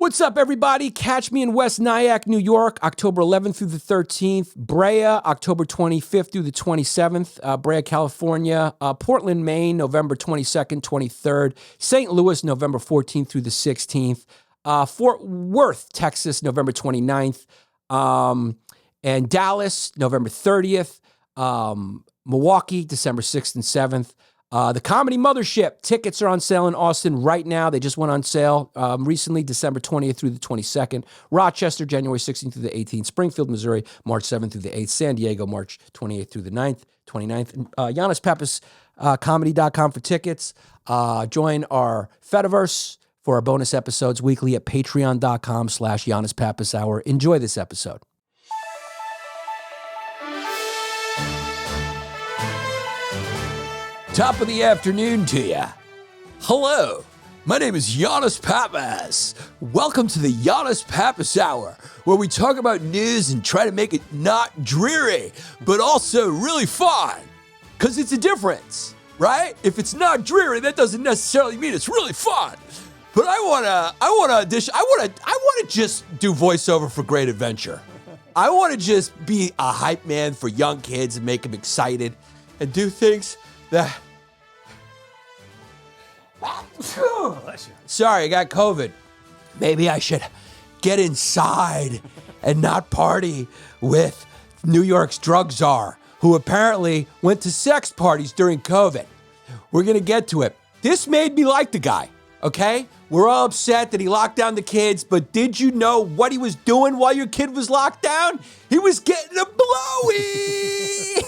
What's up, everybody? Catch me in West Nyack, New York, October 11th through the 13th. Brea, October 25th through the 27th. Brea, California. Portland, Maine, November 22nd, 23rd. St. Louis, November 14th through the 16th. Fort Worth, Texas, November 29th. And Dallas, November 30th. Milwaukee, December 6th and 7th. The Comedy Mothership, tickets are on sale in Austin right now. They just went on sale recently, December 20th through the 22nd. Rochester, January 16th through the 18th. Springfield, Missouri, March 7th through the 8th. San Diego, March 28th through the 29th. Yannis, Pappas, comedy.com for tickets. Join our Fediverse for our bonus episodes weekly at patreon.com/Yannis Pappas Hour. Enjoy this episode. Top of the afternoon to you. Hello, my name is Yannis Pappas. Welcome to the Yannis Pappas Hour, where we talk about news and try to make it not dreary, but also really fun. Because it's a difference, right? If it's not dreary, that doesn't necessarily mean it's really fun. But I wanna just do voiceover for Great Adventure. I wanna just be a hype man for young kids and make them excited and do things that... Sorry, I got COVID. Maybe I should get inside and not party with New York's drug czar, who apparently went to sex parties during COVID. We're gonna get to it. This made me like the guy, okay? We're all upset that he locked down the kids, but did you know what he was doing while your kid was locked down? He was getting a blowy!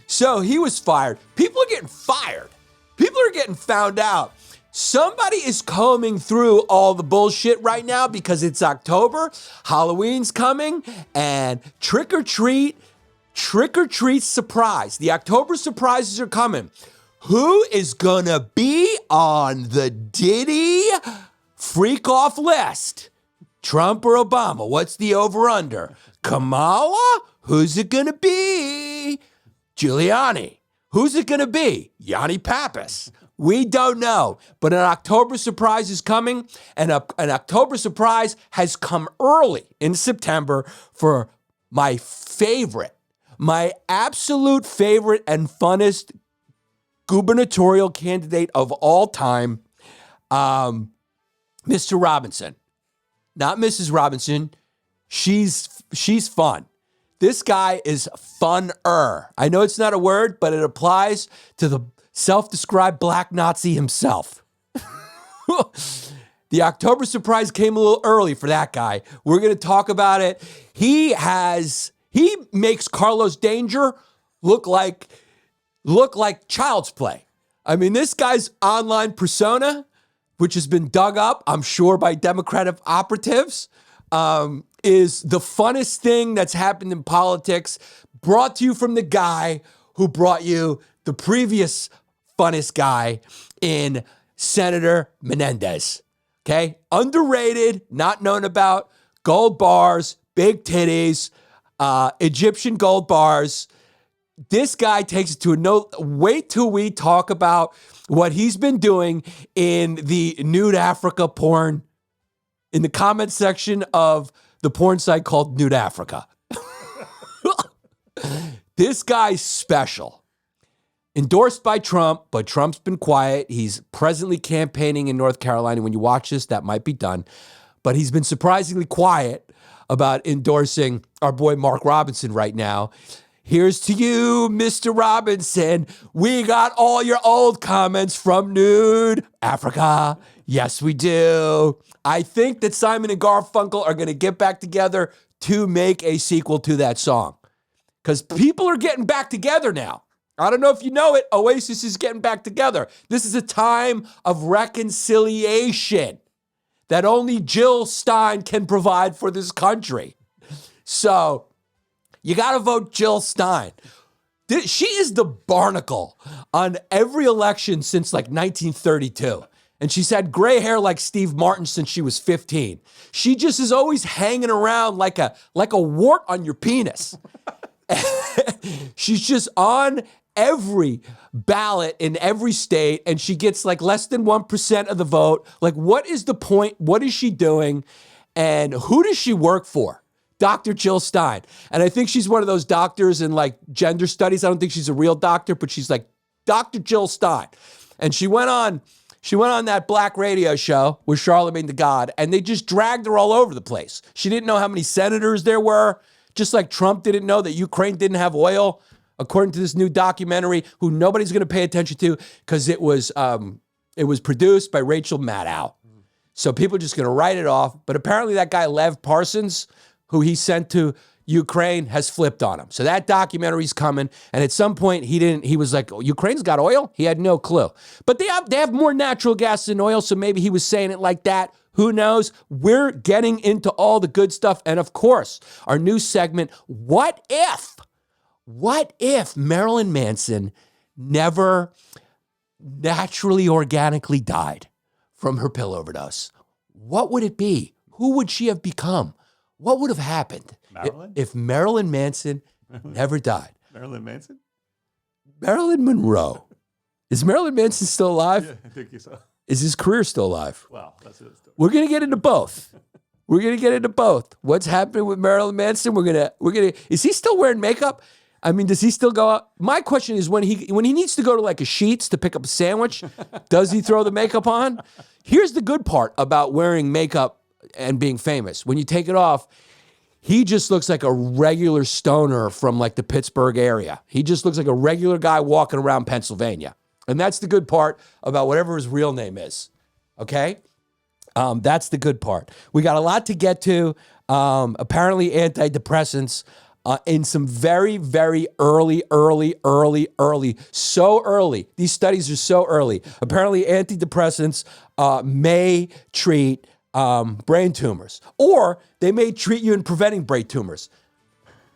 So he was fired. People are getting fired. People are getting found out. Somebody is combing through all the bullshit right now because it's October, Halloween's coming, and trick or treat surprise. The October surprises are coming. Who is gonna be on the Diddy freak off list? Trump or Obama? What's the over-under? Kamala? Who's it gonna be? Giuliani. Who's it gonna be? Yanni Pappas. We don't know, but an October surprise is coming, and an October surprise has come early in September for my absolute favorite and funnest gubernatorial candidate of all time, Mr. Robinson. Not Mrs. Robinson. She's fun. This guy is funner. I know it's not a word, but it applies to the self-described black Nazi himself. The October surprise came a little early for that guy. We're going to talk about it. He makes Carlos Danger look like child's play. I mean, this guy's online persona, which has been dug up, I'm sure, by Democratic operatives, is the funnest thing that's happened in politics, brought to you from the guy who brought you the previous funnest guy in Senator Menendez. Okay? Underrated, not known about, gold bars, big titties, Egyptian gold bars. This guy takes it to a no. Wait till we talk about what he's been doing in the Nude Africa porn, in the comment section of the porn site called Nude Africa. This guy's special. Endorsed by Trump, but Trump's been quiet. He's presently campaigning in North Carolina. When you watch this, that might be done. But he's been surprisingly quiet about endorsing our boy Mark Robinson right now. Here's to you, Mr. Robinson. We got all your old comments from Nude Africa. Yes, we do. I think that Simon and Garfunkel are going to get back together to make a sequel to that song. Because people are getting back together now. I don't know if you know it, Oasis is getting back together. This is a time of reconciliation that only Jill Stein can provide for this country. So you got to vote Jill Stein. She is the barnacle on every election since like 1932. And she's had gray hair like Steve Martin since she was 15. She just is always hanging around like a wart on your penis. She's just on every ballot in every state, and she gets like less than 1% of the vote. Like, what is the point? What is she doing? And who does she work for? Dr. Jill Stein. And I think she's one of those doctors in like gender studies. I don't think she's a real doctor, but she's like Dr. Jill Stein. And she went on that black radio show with Charlemagne the God, and they just dragged her all over the place. She didn't know how many senators there were, just like Trump didn't know that Ukraine didn't have oil, according to this new documentary, who nobody's going to pay attention to because it was produced by Rachel Maddow. So people are just going to write it off. But apparently that guy, Lev Parsons, who he sent to Ukraine, has flipped on him. So that documentary's coming. And at some point he was like, oh, Ukraine's got oil? He had no clue. But they have more natural gas than oil. So maybe he was saying it like that. Who knows? We're getting into all the good stuff. And of course, our new segment, What If? What if Marilyn Manson never naturally, organically died from her pill overdose? What would it be? Who would she have become? What would have happened if Marilyn Manson never died? Marilyn Manson? Marilyn Monroe. Is Marilyn Manson still alive? Yeah, I think so. Is his career still alive? Wow, that's it. We're gonna get into both. We're gonna get into both. What's happening with Marilyn Manson? We're gonna. Is he still wearing makeup? I mean, does he still go out? My question is when he needs to go to like a Sheetz to pick up a sandwich, does he throw the makeup on? Here's the good part about wearing makeup and being famous. When you take it off, he just looks like a regular stoner from like the Pittsburgh area. He just looks like a regular guy walking around Pennsylvania. And that's the good part about whatever his real name is. Okay? That's the good part. We got a lot to get to. Apparently antidepressants in some very, very early. So early. These studies are so early. Apparently antidepressants may treat brain tumors, or they may treat you in preventing brain tumors.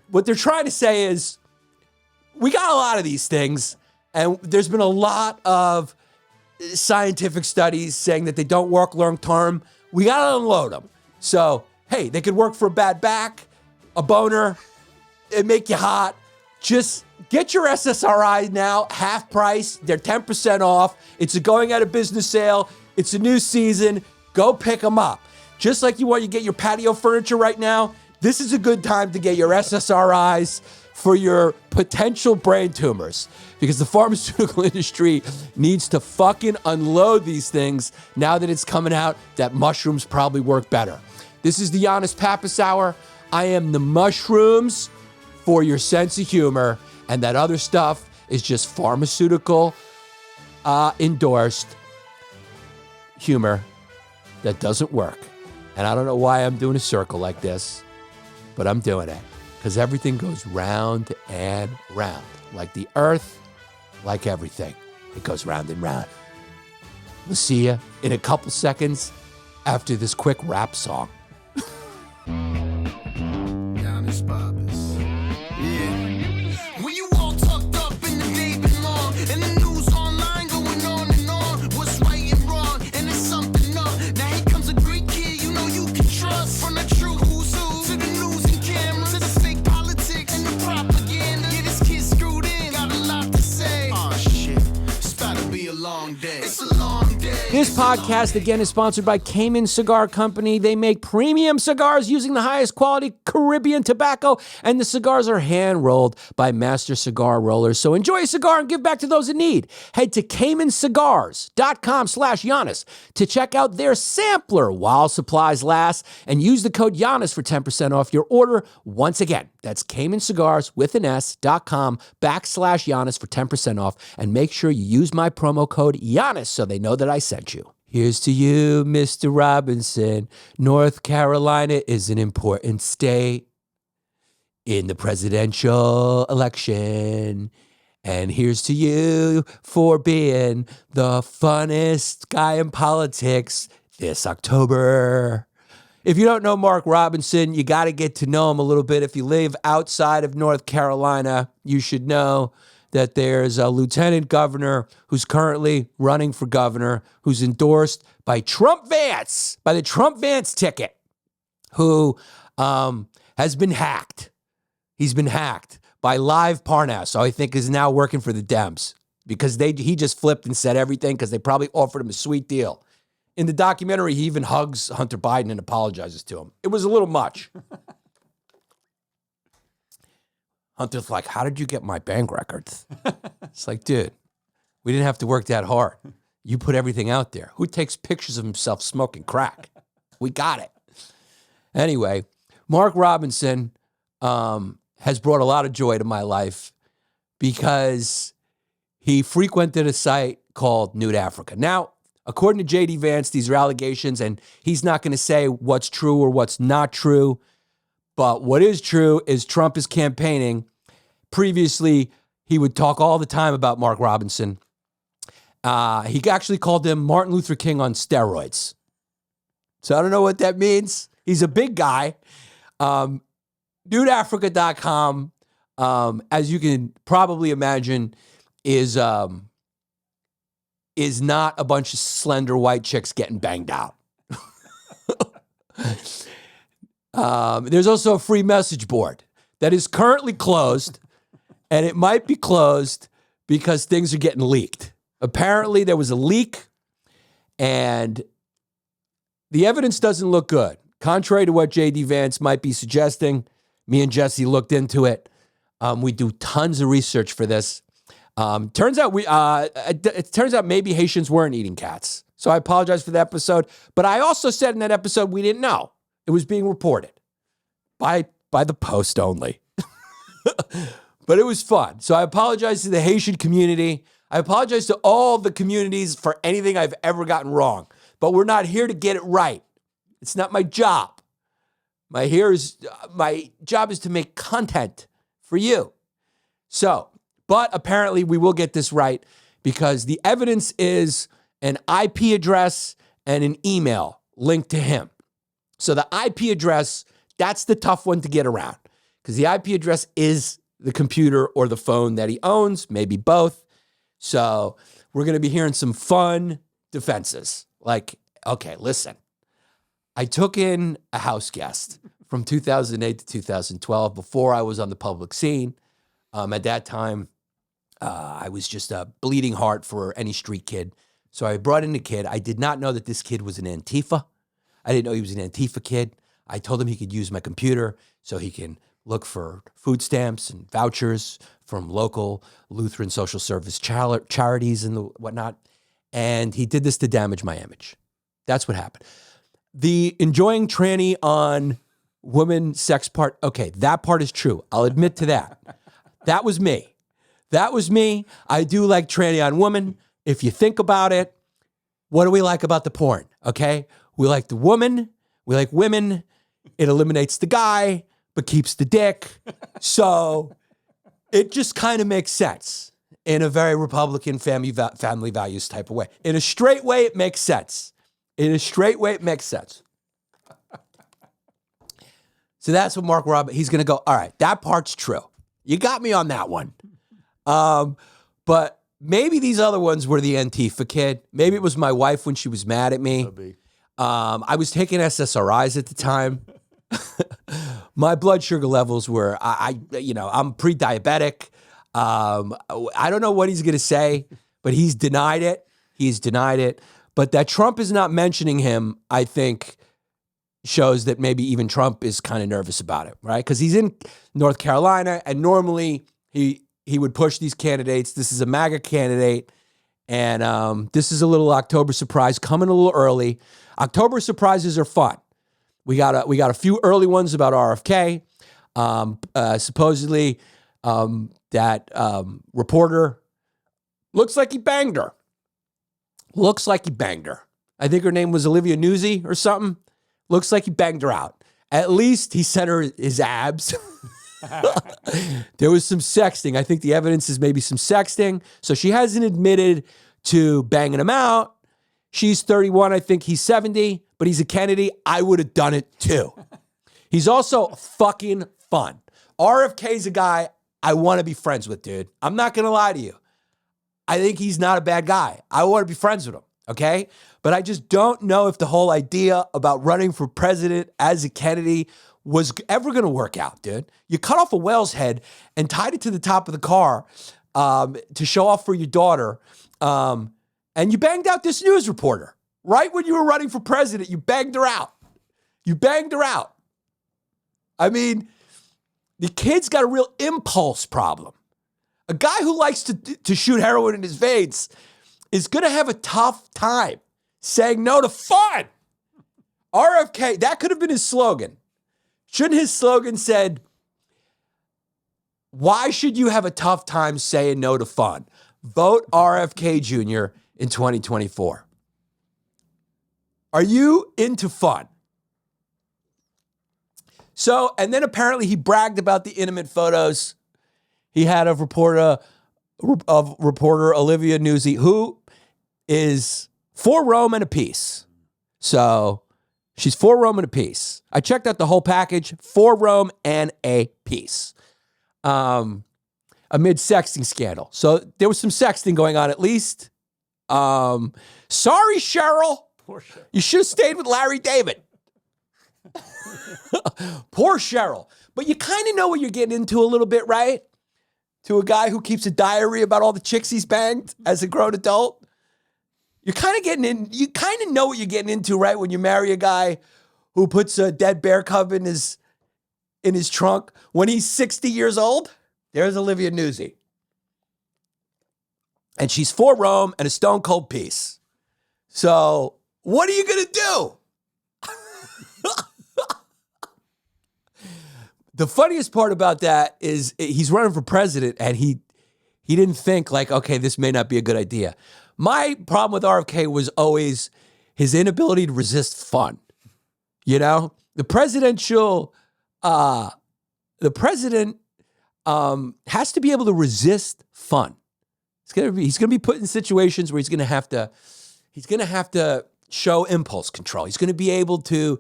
What they're trying to say is we got a lot of these things, and there's been a lot of scientific studies saying that they don't work long term. We got to unload them. So, hey, they could work for a bad back, a boner, it make you hot. Just get your SSRI now, half price. They're 10% off. It's a going out of business sale. It's a new season. Go pick them up. Just like you want to get your patio furniture right now, this is a good time to get your SSRIs for your potential brain tumors, because the pharmaceutical industry needs to fucking unload these things now that it's coming out that mushrooms probably work better. This is the Yannis Pappas Hour. I am the mushrooms for your sense of humor, and that other stuff is just pharmaceutical endorsed humor that doesn't work. And I don't know why I'm doing a circle like this, but I'm doing it because everything goes round and round. Like the earth, like everything, it goes round and round. We'll see you in a couple seconds after this quick rap song. Yannis Pappas. Yeah. When you all tucked up in the day been long, and the news online going on and on, what's right and wrong, and it's something up. Now here comes a Greek kid you know you can trust. From the true who's who to the news and cameras to the fake politics and the propaganda. Yeah, this kid's screwed in, got a lot to say. Oh shit, it's about to be a long day. It's a long day. This podcast, again, is sponsored by Cayman Cigar Company. They make premium cigars using the highest quality Caribbean tobacco, and the cigars are hand-rolled by master cigar rollers. So enjoy a cigar and give back to those in need. Head to CaymanCigars.com/Yannis to check out their sampler while supplies last, and use the code Yannis for 10% off your order. Once again, that's CaymanCigars.com/Yannis for 10% off, and make sure you use my promo code Yannis so they know that I sent you. Here's to you, Mr. Robinson. North Carolina is an important state in the presidential election. And here's to you for being the funnest guy in politics this October. If you don't know Mark Robinson, you got to get to know him a little bit. If you live outside of North Carolina, you should know that there's a lieutenant governor who's currently running for governor, who's endorsed by Trump Vance, by the Trump Vance ticket, who has been hacked. He's been hacked by Live Parnas, who I think is now working for the Dems, because he just flipped and said everything because they probably offered him a sweet deal. In the documentary, he even hugs Hunter Biden and apologizes to him. It was a little much. Hunter's like, how did you get my bank records? It's like, dude, we didn't have to work that hard. You put everything out there. Who takes pictures of himself smoking crack? We got it. Anyway, Mark Robinson has brought a lot of joy to my life because he frequented a site called Nude Africa. Now, according to J.D. Vance, these are allegations, and he's not going to say what's true or what's not true. But what is true is Trump is campaigning. Previously, he would talk all the time about Mark Robinson. He actually called him Martin Luther King on steroids. So I don't know what that means. He's a big guy. NudeAfrica.com, as you can probably imagine, is not a bunch of slender white chicks getting banged out. There's also a free message board that is currently closed, and it might be closed because things are getting leaked. Apparently, there was a leak, and the evidence doesn't look good. Contrary to what J.D. Vance might be suggesting, me and Jesse looked into it. We do tons of research for this. Turns out it turns out maybe Haitians weren't eating cats. So I apologize for that episode. But I also said in that episode we didn't know. It was being reported by the Post only. But it was fun. So I apologize to the Haitian community. I apologize to all the communities for anything I've ever gotten wrong. But we're not here to get it right. It's not my job. My job is to make content for you. So, but apparently we will get this right because the evidence is an IP address and an email linked to him. So the IP address, that's the tough one to get around because the IP address is the computer or the phone that he owns, maybe both. So we're going to be hearing some fun defenses. Like, okay, listen, I took in a house guest from 2008 to 2012 before I was on the public scene. At that time, I was just a bleeding heart for any street kid. So I brought in a kid. I did not know that this kid was an Antifa. I didn't know he was an Antifa kid. I told him he could use my computer so he can look for food stamps and vouchers from local Lutheran social service charities and whatnot. And he did this to damage my image. That's what happened. The enjoying tranny on woman sex part, okay, that part is true. I'll admit to that. That was me. That was me. I do like tranny on woman. If you think about it, what do we like about the porn? Okay? We like the woman. We like women. It eliminates the guy, but keeps the dick. So it just kind of makes sense in a very Republican family values type of way. In a straight way, it makes sense. In a straight way, it makes sense. So that's what Mark Robinson, he's going to go, all right, that part's true. You got me on that one. But maybe these other ones were the Antifa kid. Maybe it was my wife when she was mad at me. I was taking SSRIs at the time. My blood sugar levels were, I'm pre-diabetic. I don't know what he's going to say, but he's denied it. He's denied it. But that Trump is not mentioning him, I think, shows that maybe even Trump is kind of nervous about it, right? Because he's in North Carolina, and normally he would push these candidates. This is a MAGA candidate, and this is a little October surprise coming a little early. October surprises are fun. We got a few early ones about RFK. Supposedly, that reporter looks like he banged her. Looks like he banged her. I think her name was Olivia Newsy or something. Looks like he banged her out. At least he sent her his abs. There was some sexting. I think the evidence is maybe some sexting. So she hasn't admitted to banging him out. She's 31. I think he's 70, but he's a Kennedy. I would have done it too. He's also fucking fun. RFK's a guy I want to be friends with, dude. I'm not going to lie to you. I think he's not a bad guy. I want to be friends with him, okay? But I just don't know if the whole idea about running for president as a Kennedy was ever going to work out, dude. You cut off a whale's head and tied it to the top of the car to show off for your daughter, and you banged out this news reporter. Right when you were running for president, you banged her out. You banged her out. I mean, the kid's got a real impulse problem. A guy who likes to shoot heroin in his veins is going to have a tough time saying no to fun. RFK, that could have been his slogan. Shouldn't his slogan said, why should you have a tough time saying no to fun? Vote RFK Jr. in 2024. Are you into fun? So, and then apparently he bragged about the intimate photos he had of reporter Olivia Nuzzi, who is for Rome and a piece. So she's for Rome and a piece. I checked out the whole package, for Rome and a piece. Amid sexting scandal. So there was some sexting going on at least. Sorry, Cheryl. Poor Cheryl. You should have stayed with Larry David. Poor Cheryl. But you kind of know what you're getting into a little bit, right? To a guy who keeps a diary about all the chicks he's banged as a grown adult. You're kind of getting in, you kind of know what you're getting into, right? When you marry a guy who puts a dead bear cub in his trunk when he's 60 years old. There's Olivia Nuzzi. And she's for Rome and a stone cold piece. So what are you going to do? The funniest part about that is he's running for president and he didn't think like, okay, this may not be a good idea. My problem with RFK was always his inability to resist fun. You know, the president has to be able to resist fun. He's gonna be put in situations where he's gonna have to show impulse control. He's gonna be able to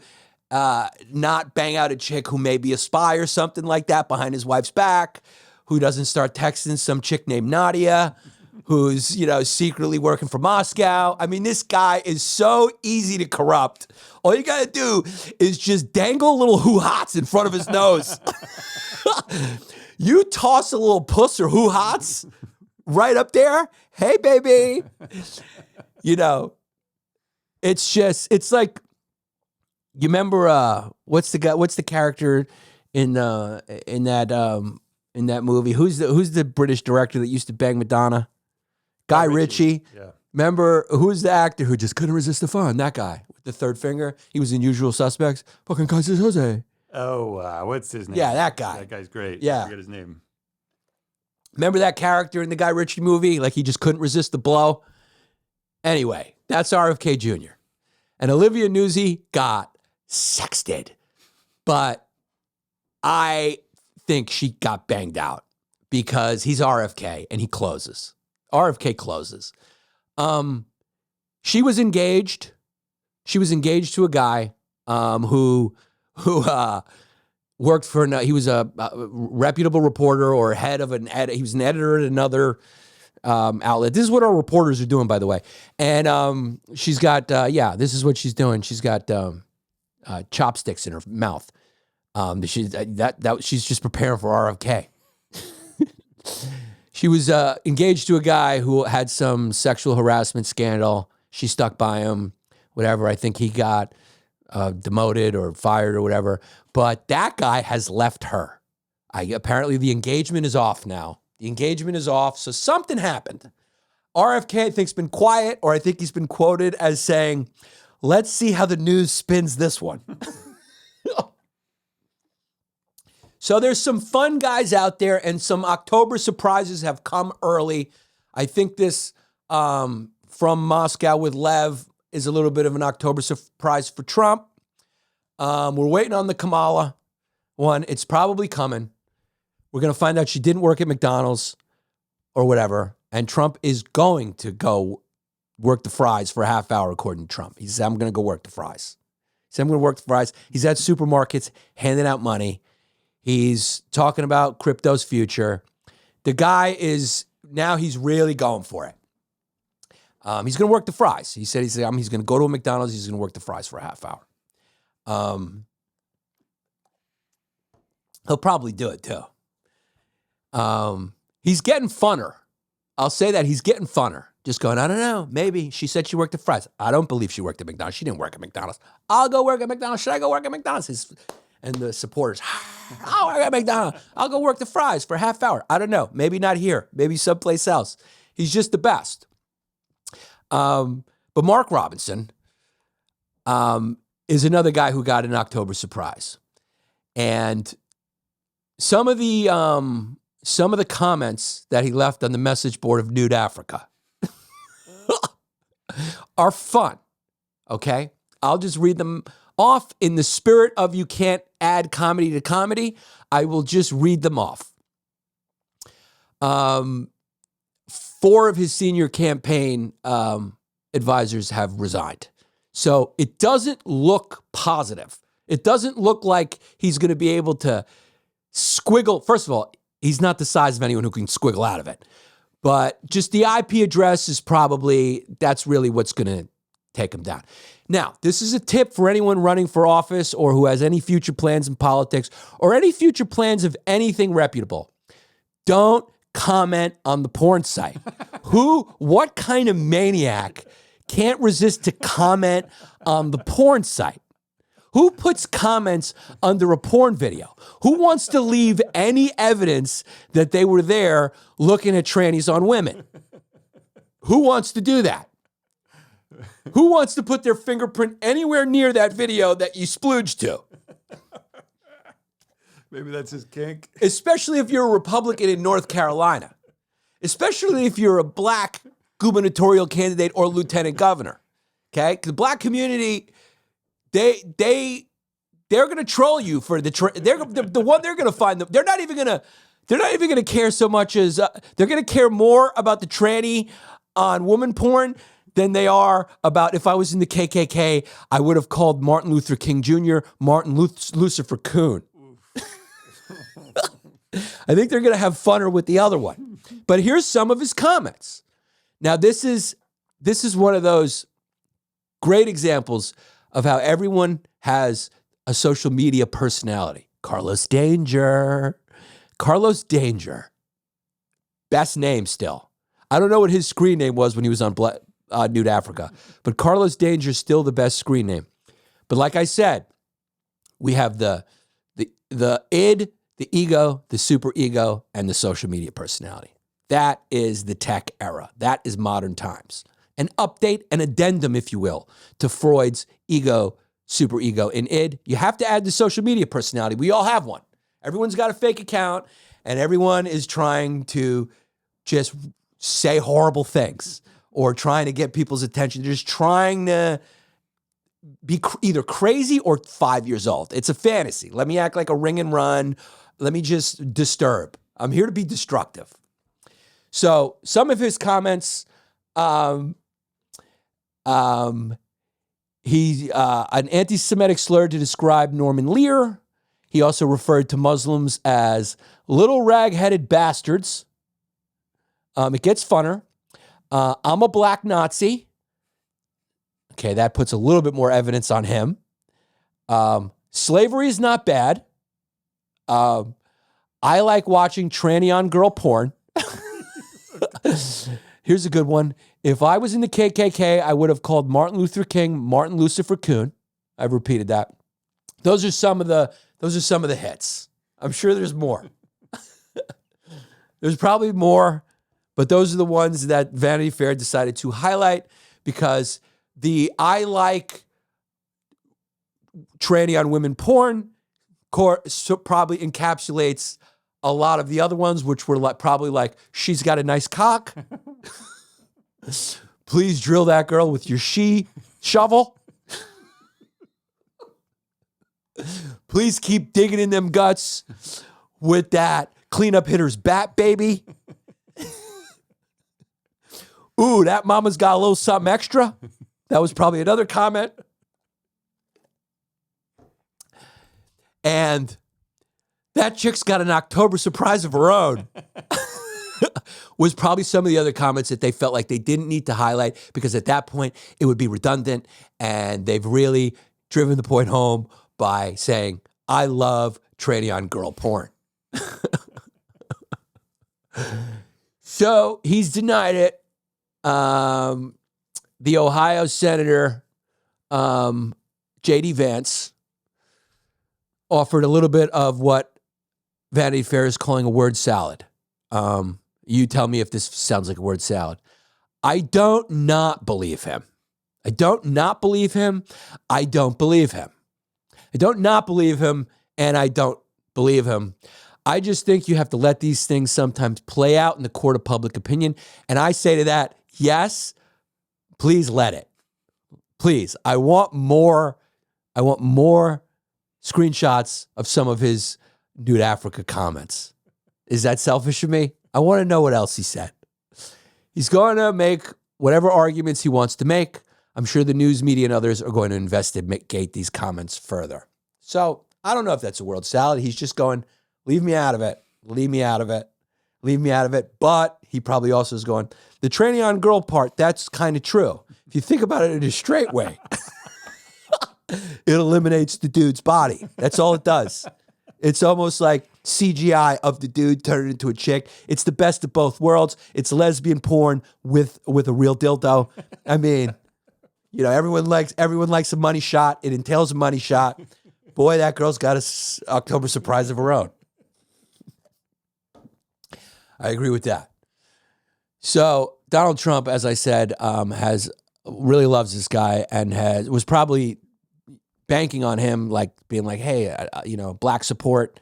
not bang out a chick who may be a spy or something like that behind his wife's back, who doesn't start texting some chick named Nadia, who's, you know, secretly working for Moscow. I mean, this guy is so easy to corrupt. All you gotta do is just dangle little hoo-hots in front of his nose. You toss a little puss or hoo-hots right up there. Hey, baby. You know, it's like, you remember what's the character in that movie? Who's the British director that used to bang Madonna? Guy Ritchie. Yeah. Remember who's the actor who just couldn't resist the fun? That guy with the third finger. He was in Usual Suspects. Fucking Kaiser Jose. Oh, what's his name? Yeah, that guy. That guy's great. Yeah. I forget his name. Remember that character in the Guy Ritchie movie? Like he just couldn't resist the blow. Anyway, that's RFK Jr. And Olivia Nuzzi got sexted. But I think she got banged out because he's RFK and he closes. RFK closes. She was engaged. She was engaged to a guy who worked for, he was a reputable reporter or head of he was an editor at another outlet. This is what our reporters are doing, by the way. And she's got, this is what she's doing. She's got chopsticks in her mouth. She's just preparing for RFK. She was engaged to a guy who had some sexual harassment scandal. She stuck by him, whatever. I think he got demoted or fired or whatever. But that guy has left her. Apparently the engagement is off now. The engagement is off, so something happened. RFK, I think, has been quiet, or I think he's been quoted as saying, let's see how the news spins this one. So there's some fun guys out there, and some October surprises have come early. I think this from Moscow with Lev is a little bit of an October surprise for Trump. We're waiting on the Kamala one. It's probably coming. We're going to find out she didn't work at McDonald's or whatever, and Trump is going to go work the fries for a half hour, according to Trump. He said, I'm going to go work the fries. He said, I'm going to work the fries. He's at supermarkets handing out money. He's talking about crypto's future. The guy is, now he's really going for it. He's going to work the fries. He said he's going to go to a McDonald's. He's going to work the fries for a half hour. He'll probably do it too. He's getting funner. I'll say that he's getting funner. Just going, I don't know, maybe. She said she worked at Fry's. I don't believe she worked at McDonald's. She didn't work at McDonald's. I'll go work at McDonald's. Should I go work at McDonald's? And the supporters, I'll work at McDonald's. I'll go work the Fry's for a half hour. I don't know. Maybe not here. Maybe someplace else. He's just the best. But Mark Robinson is another guy who got an October surprise. And some of the comments that he left on the message board of Nude Africa are fun, okay? I'll just read them off in the spirit of you can't add comedy to comedy. I will just read them off. 4 of his senior campaign advisors have resigned. So it doesn't look positive. It doesn't look like he's going to be able to squiggle. First of all, he's not the size of anyone who can squiggle out of it. But just the IP address is probably, that's really what's going to take him down. Now, this is a tip for anyone running for office or who has any future plans in politics or any future plans of anything reputable. Don't comment on the porn site. What kind of maniac can't resist to comment on the porn site? Who puts comments under a porn video? Who wants to leave any evidence that they were there looking at trannies on women? Who wants to do that? Who wants to put their fingerprint anywhere near that video that you splooged to? Maybe that's his kink. Especially if you're a Republican in North Carolina. Especially if you're a black gubernatorial candidate or lieutenant governor. Okay? The black community, they're going to troll you for the one they're going to find. They're not even going to care so much as they're going to care more about the tranny on woman porn than they are about if I was in the KKK, I would have called Martin Luther King Jr. Martin Lucifer Coon. I think they're going to have funner with the other one. But here's some of his comments. Now, this is one of those great examples of how everyone has a social media personality. Carlos Danger. Best name still. I don't know what his screen name was when he was on Nude Africa, but Carlos Danger is still the best screen name. But like I said, we have the id, the ego, the super ego, and the social media personality. That is the tech era. That is modern times. An update, an addendum, if you will, to Freud's ego, super ego. In id, you have to add the social media personality. We all have one. Everyone's got a fake account, and everyone is trying to just say horrible things or trying to get people's attention. They're just trying to be either crazy or 5 years old. It's a fantasy. Let me act like a ring and run. Let me just disturb. I'm here to be destructive. So some of his comments, an anti-Semitic slur to describe Norman Lear. He also referred to Muslims as little rag-headed bastards. It gets funner. I'm a black Nazi. Okay, that puts a little bit more evidence on him. Slavery is not bad. I like watching tranny on girl porn. Here's a good one. If I was in the KKK, I would have called Martin Luther King Martin Lucifer Coon. I've repeated that. Those are some of the hits. I'm sure there's more. There's probably more, but those are the ones that Vanity Fair decided to highlight because the I like tranny on women porn probably encapsulates a lot of the other ones, which were probably like, she's got a nice cock. Please drill that girl with your shovel. Please keep digging in them guts with that cleanup hitter's bat, baby. Ooh, that mama's got a little something extra. That was probably another comment. And that chick's got an October surprise of her own. Was probably some of the other comments that they felt like they didn't need to highlight because at that point it would be redundant, and they've really driven the point home by saying, I love trading on girl porn. So he's denied it. The Ohio Senator, J.D. Vance, offered a little bit of what Vanity Fair is calling a word salad. You tell me if this sounds like a word salad. I don't not believe him. I don't not believe him. I don't believe him. I don't not believe him, and I don't believe him. I just think you have to let these things sometimes play out in the court of public opinion. And I say to that, yes, please let it. Please. I want more screenshots of some of his Nude Africa comments. Is that selfish of me? I want to know what else he said. He's going to make whatever arguments he wants to make. I'm sure the news media and others are going to investigate these comments further. So I don't know if that's a word salad. He's just going, leave me out of it. Leave me out of it. Leave me out of it. But he probably also is going, the training on girl part, that's kind of true. If you think about it in a straight way, it eliminates the dude's body. That's all it does. It's almost like CGI of the dude turning into a chick. It's the best of both worlds. It's lesbian porn with a real dildo. I mean, you know, everyone likes a money shot. It entails a money shot. Boy, that girl's got a October surprise of her own. I agree with that. So Donald Trump, as I said, really loves this guy and was probably banking on him, like being like, hey, black support,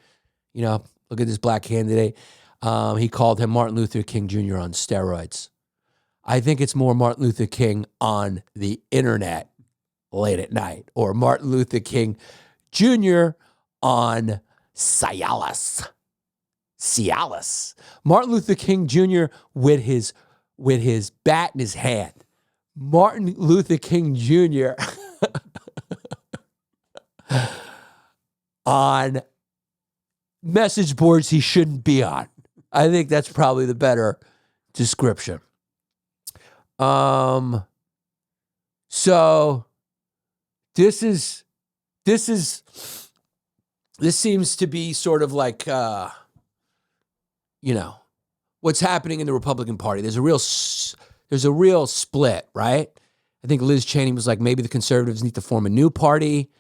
look at this black candidate. He called him Martin Luther King Jr. on steroids. I think it's more Martin Luther King on the internet late at night, or Martin Luther King Jr. on Cialis. Martin Luther King Jr. with his bat in his hand. Martin Luther King Jr. on message boards he shouldn't be on. I think that's probably the better description. So this seems to be sort of like what's happening in the Republican Party. There's a real split, right? I think Liz Cheney was like, maybe the conservatives need to form a new party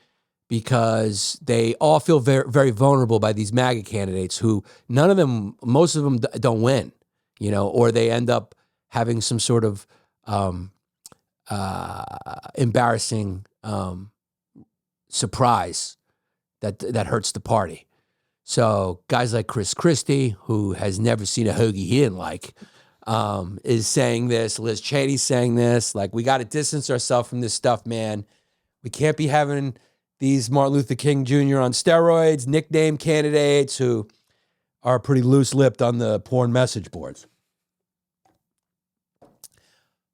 because they all feel very, very vulnerable by these MAGA candidates who most of them don't win, or they end up having some sort of embarrassing surprise that hurts the party. So guys like Chris Christie, who has never seen a hoagie he didn't like, is saying this. Liz Cheney's saying this. Like, we got to distance ourselves from this stuff, man. We can't be having these Martin Luther King Jr. on steroids, nickname candidates who are pretty loose-lipped on the porn message boards.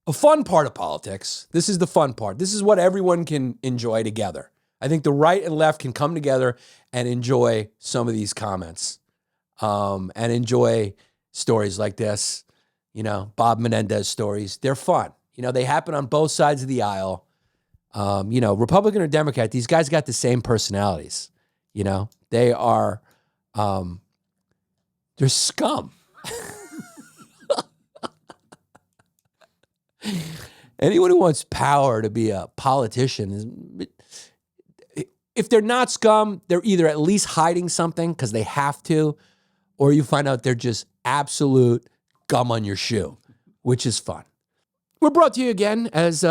A fun part of politics. This is the fun part. This is what everyone can enjoy together. I think the right and left can come together and enjoy some of these comments, and enjoy stories like this. Bob Menendez stories. They're fun. They happen on both sides of the aisle. Republican or Democrat, these guys got the same personalities. They are, they're scum. Anyone who wants power to be a politician if they're not scum, they're either at least hiding something because they have to, or you find out they're just absolute gum on your shoe, which is fun. We're brought to you again, as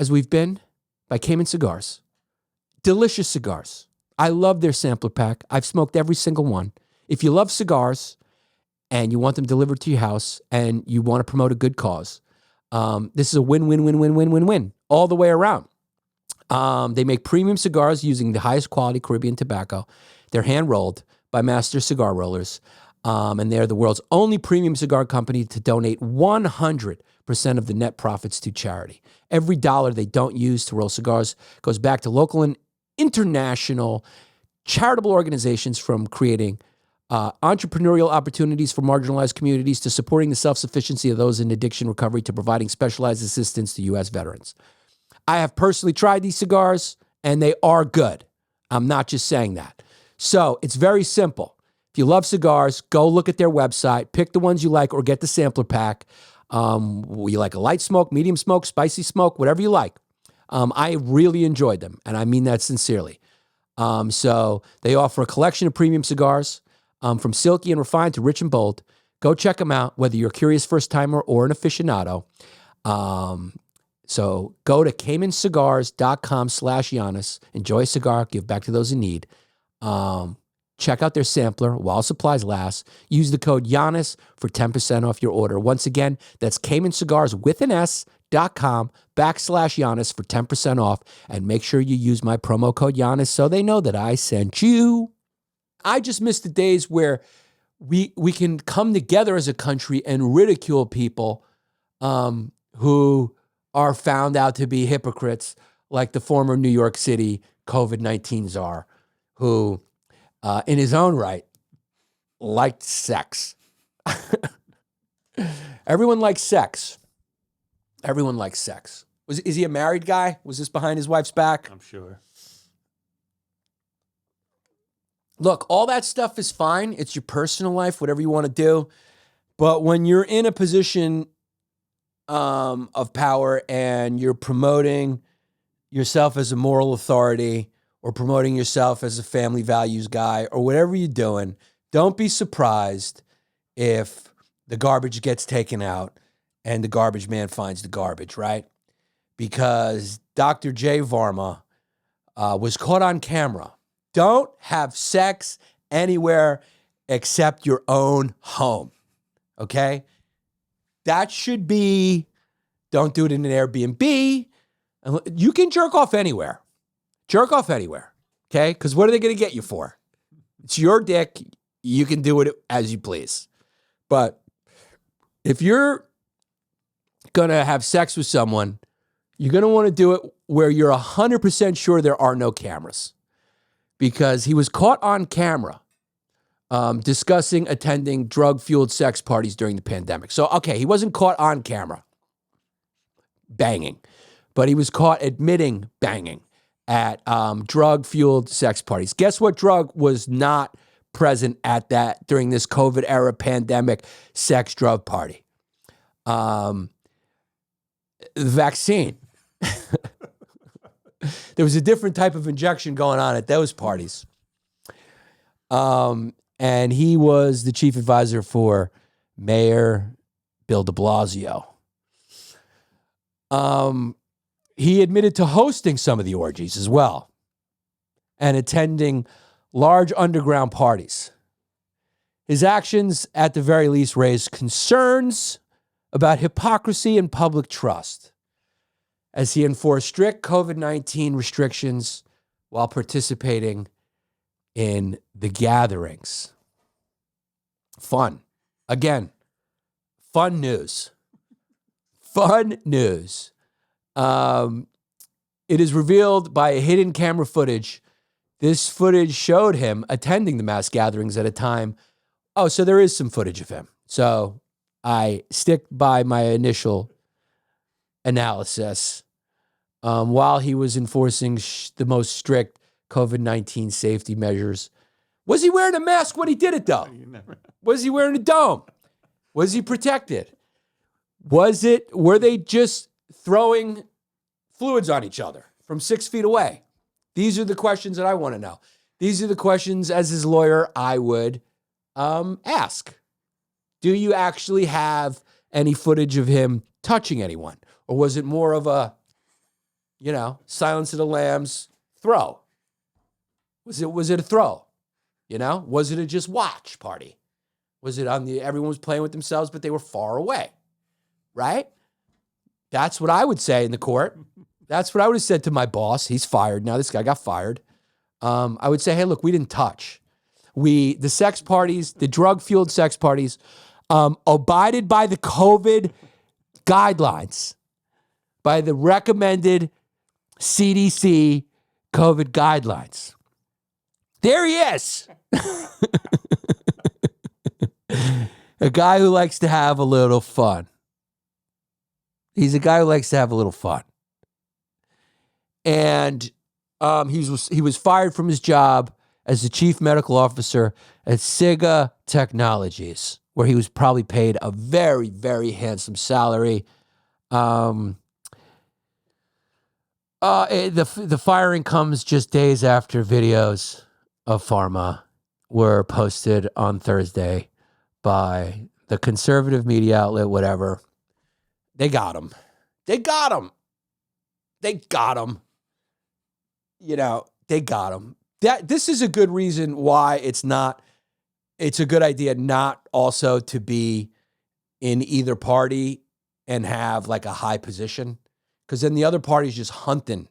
we've been, by Cayman Cigars. Delicious cigars. I love their sampler pack. I've smoked every single one. If you love cigars and you want them delivered to your house and you want to promote a good cause, this is a win-win-win-win-win-win-win all the way around. They make premium cigars using the highest quality Caribbean tobacco. They're hand-rolled by master cigar rollers, and they're the world's only premium cigar company to donate 100% of the net profits to charity. Every dollar they don't use to roll cigars goes back to local and international charitable organizations, from creating entrepreneurial opportunities for marginalized communities to supporting the self-sufficiency of those in addiction recovery to providing specialized assistance to U.S. veterans. I have personally tried these cigars, and they are good. I'm not just saying that. So it's very simple. If you love cigars, go look at their website, pick the ones you like, or get the sampler pack. You like a light smoke, medium smoke, spicy smoke, whatever you like. I really enjoyed them, and I mean that sincerely. So they offer a collection of premium cigars, from silky and refined to rich and bold. Go check them out, whether you're a curious first-timer or an aficionado. So go to CaymanCigars.com/Yannis. Enjoy a cigar, give back to those in need. Check out their sampler while supplies last. Use the code Yannis for 10% off your order. Once again, that's CaymanCigars.com/Yannis for 10% off. And make sure you use my promo code Yannis so they know that I sent you. I just miss the days where we can come together as a country and ridicule people who are found out to be hypocrites, like the former New York City COVID-19 czar, who, in his own right, liked sex. Everyone likes sex. Everyone likes sex. Is he a married guy? Was this behind his wife's back? I'm sure. Look, all that stuff is fine. It's your personal life, whatever you want to do. But when you're in a position of power and you're promoting yourself as a moral authority or promoting yourself as a family values guy or whatever you're doing, don't be surprised if the garbage gets taken out and the garbage man finds the garbage, right? Because Dr. J. Varma was caught on camera. Don't have sex anywhere except your own home, okay? That should be, don't do it in an Airbnb. You can jerk off anywhere. Jerk off anywhere, okay? Because what are they going to get you for? It's your dick. You can do it as you please. But if you're going to have sex with someone, you're going to want to do it where you're 100% sure there are no cameras. Because he was caught on camera discussing attending drug-fueled sex parties during the pandemic. So, okay, he wasn't caught on camera banging, but he was caught admitting banging at drug-fueled sex parties. Guess what drug was not present at that during this COVID-era pandemic sex drug party? The vaccine. There was a different type of injection going on at those parties. And he was the chief advisor for Mayor Bill de Blasio. He admitted to hosting some of the orgies as well and attending large underground parties. His actions, at the very least, raised concerns about hypocrisy and public trust as he enforced strict COVID-19 restrictions while participating in the gatherings. Fun. Again, fun news. Fun news. It is revealed by hidden camera footage. This footage showed him attending the mass gatherings at a time. Oh, so there is some footage of him. So I stick by my initial analysis. While he was enforcing the most strict COVID-19 safety measures. Was he wearing a mask when he did it, though? Was he wearing a dome? Was he protected? Were they just throwing fluids on each other from 6 feet away? These are the questions that I want to know. These are the questions, as his lawyer, I would ask. Do you actually have any footage of him touching anyone? Or was it more of a, Silence of the Lambs throw? Was it a throw? Was it a just watch party? Was it everyone was playing with themselves, but they were far away, right? That's what I would say in the court. That's what I would have said to my boss. He's fired now. This guy got fired. I would say, hey, look, we didn't touch. The sex parties, the drug-fueled sex parties, abided by the COVID guidelines, by the recommended CDC COVID guidelines. There he is. A guy who likes to have a little fun. He's a guy who likes to have a little fun. And he was fired from his job as the chief medical officer at Siga Technologies, where he was probably paid a very, very handsome salary. The firing comes just days after videos of Pharma were posted on Thursday by the conservative media outlet, whatever. They got him. They got him. They got him. You know, they got him. This is a good reason why it's a good idea not also to be in either party and have like a high position, because then the other party's just hunting.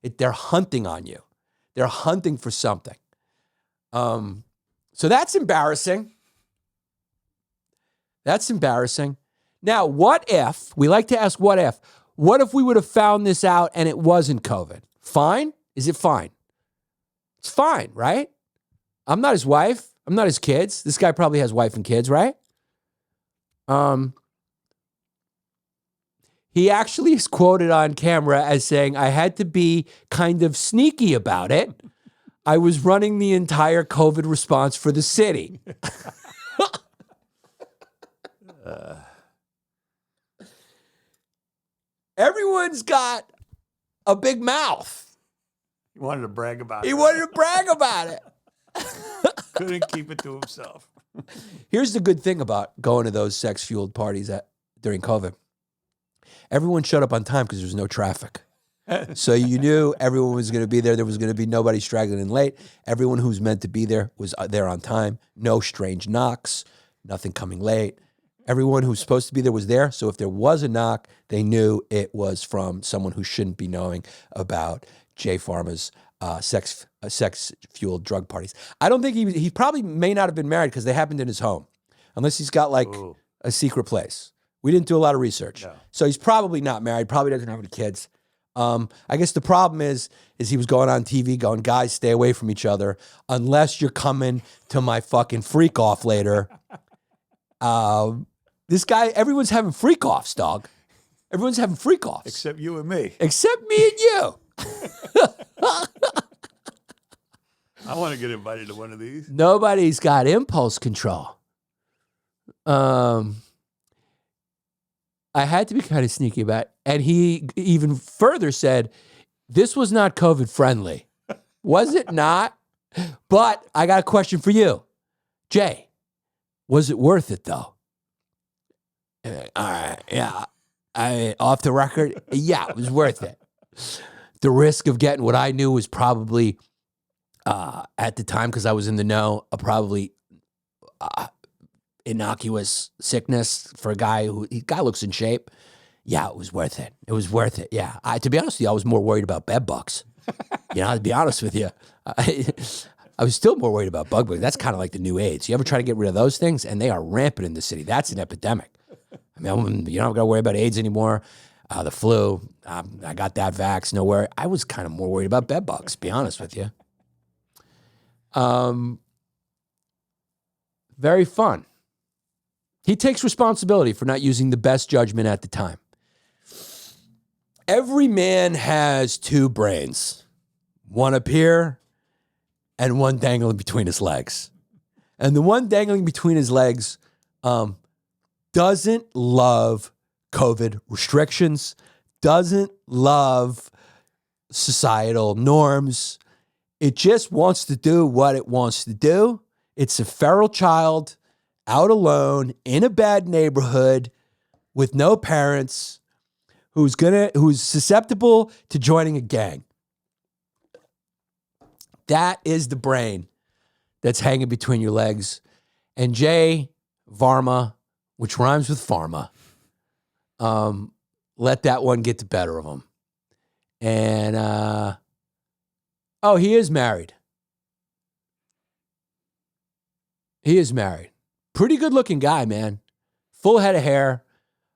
They're hunting on you. They're hunting for something. So that's embarrassing. That's embarrassing. Now, what if, we like to ask what if we would have found this out and it wasn't COVID? Fine? Is it fine? It's fine, right? I'm not his wife. I'm not his kids. This guy probably has wife and kids, right? He actually is quoted on camera as saying, I had to be kind of sneaky about it. I was running the entire COVID response for the city. Everyone's got a big mouth. He wanted to brag about He it. wanted to brag about it. Couldn't keep it to himself. Here's the good thing about going to those sex-fueled parties during COVID. Everyone showed up on time because there was no traffic. So you knew everyone was going to be there. There was going to be nobody straggling in late. Everyone who's meant to be there was there on time. No strange knocks, nothing coming late. Everyone who's supposed to be there was there. So if there was a knock, they knew it was from someone who shouldn't be knowing about J Pharma's sex-fueled drug parties. I don't think he probably may not have been married because they happened in his home, unless he's got like a secret place. We didn't do a lot of research. No. So he's probably not married, probably doesn't have any kids. I guess the problem is he was going on TV going, guys, stay away from each other unless you're coming to my fucking freak off later. This guy, everyone's having freak offs, dog. Everyone's having freak offs. Except you and me. Except me and you. I want to get invited to one of these. Nobody's got impulse control. I had to be kind of sneaky about it. And he even further said, this was not COVID friendly. Was it not? But I got a question for you. Jay, was it worth it though? All right, yeah. Off the record, yeah, it was worth it. The risk of getting what I knew was probably, at the time, because I was in the know, a probably innocuous sickness for a guy guy looks in shape. Yeah, it was worth it. It was worth it. Yeah. To be honest with you, I was more worried about bed bugs. To be honest with you, I was still more worried about bug bugs. That's kind of like the new AIDS. You ever try to get rid of those things? And they are rampant in the city. That's an epidemic. I mean, you don't got to worry about AIDS anymore. The flu, I got that vax, no worry. I was kind of more worried about bed bugs, to be honest with you. Very fun. He takes responsibility for not using the best judgment at the time. Every man has two brains, one up here and one dangling between his legs. And the one dangling between his legs doesn't love COVID restrictions, doesn't love societal norms. It just wants to do what it wants to do. It's a feral child out alone in a bad neighborhood with no parents who's susceptible to joining a gang. That is the brain that's hanging between your legs. And Jay Varma, which rhymes with Pharma, let that one get the better of him. And, he is married. He is married. Pretty good looking guy, man. Full head of hair.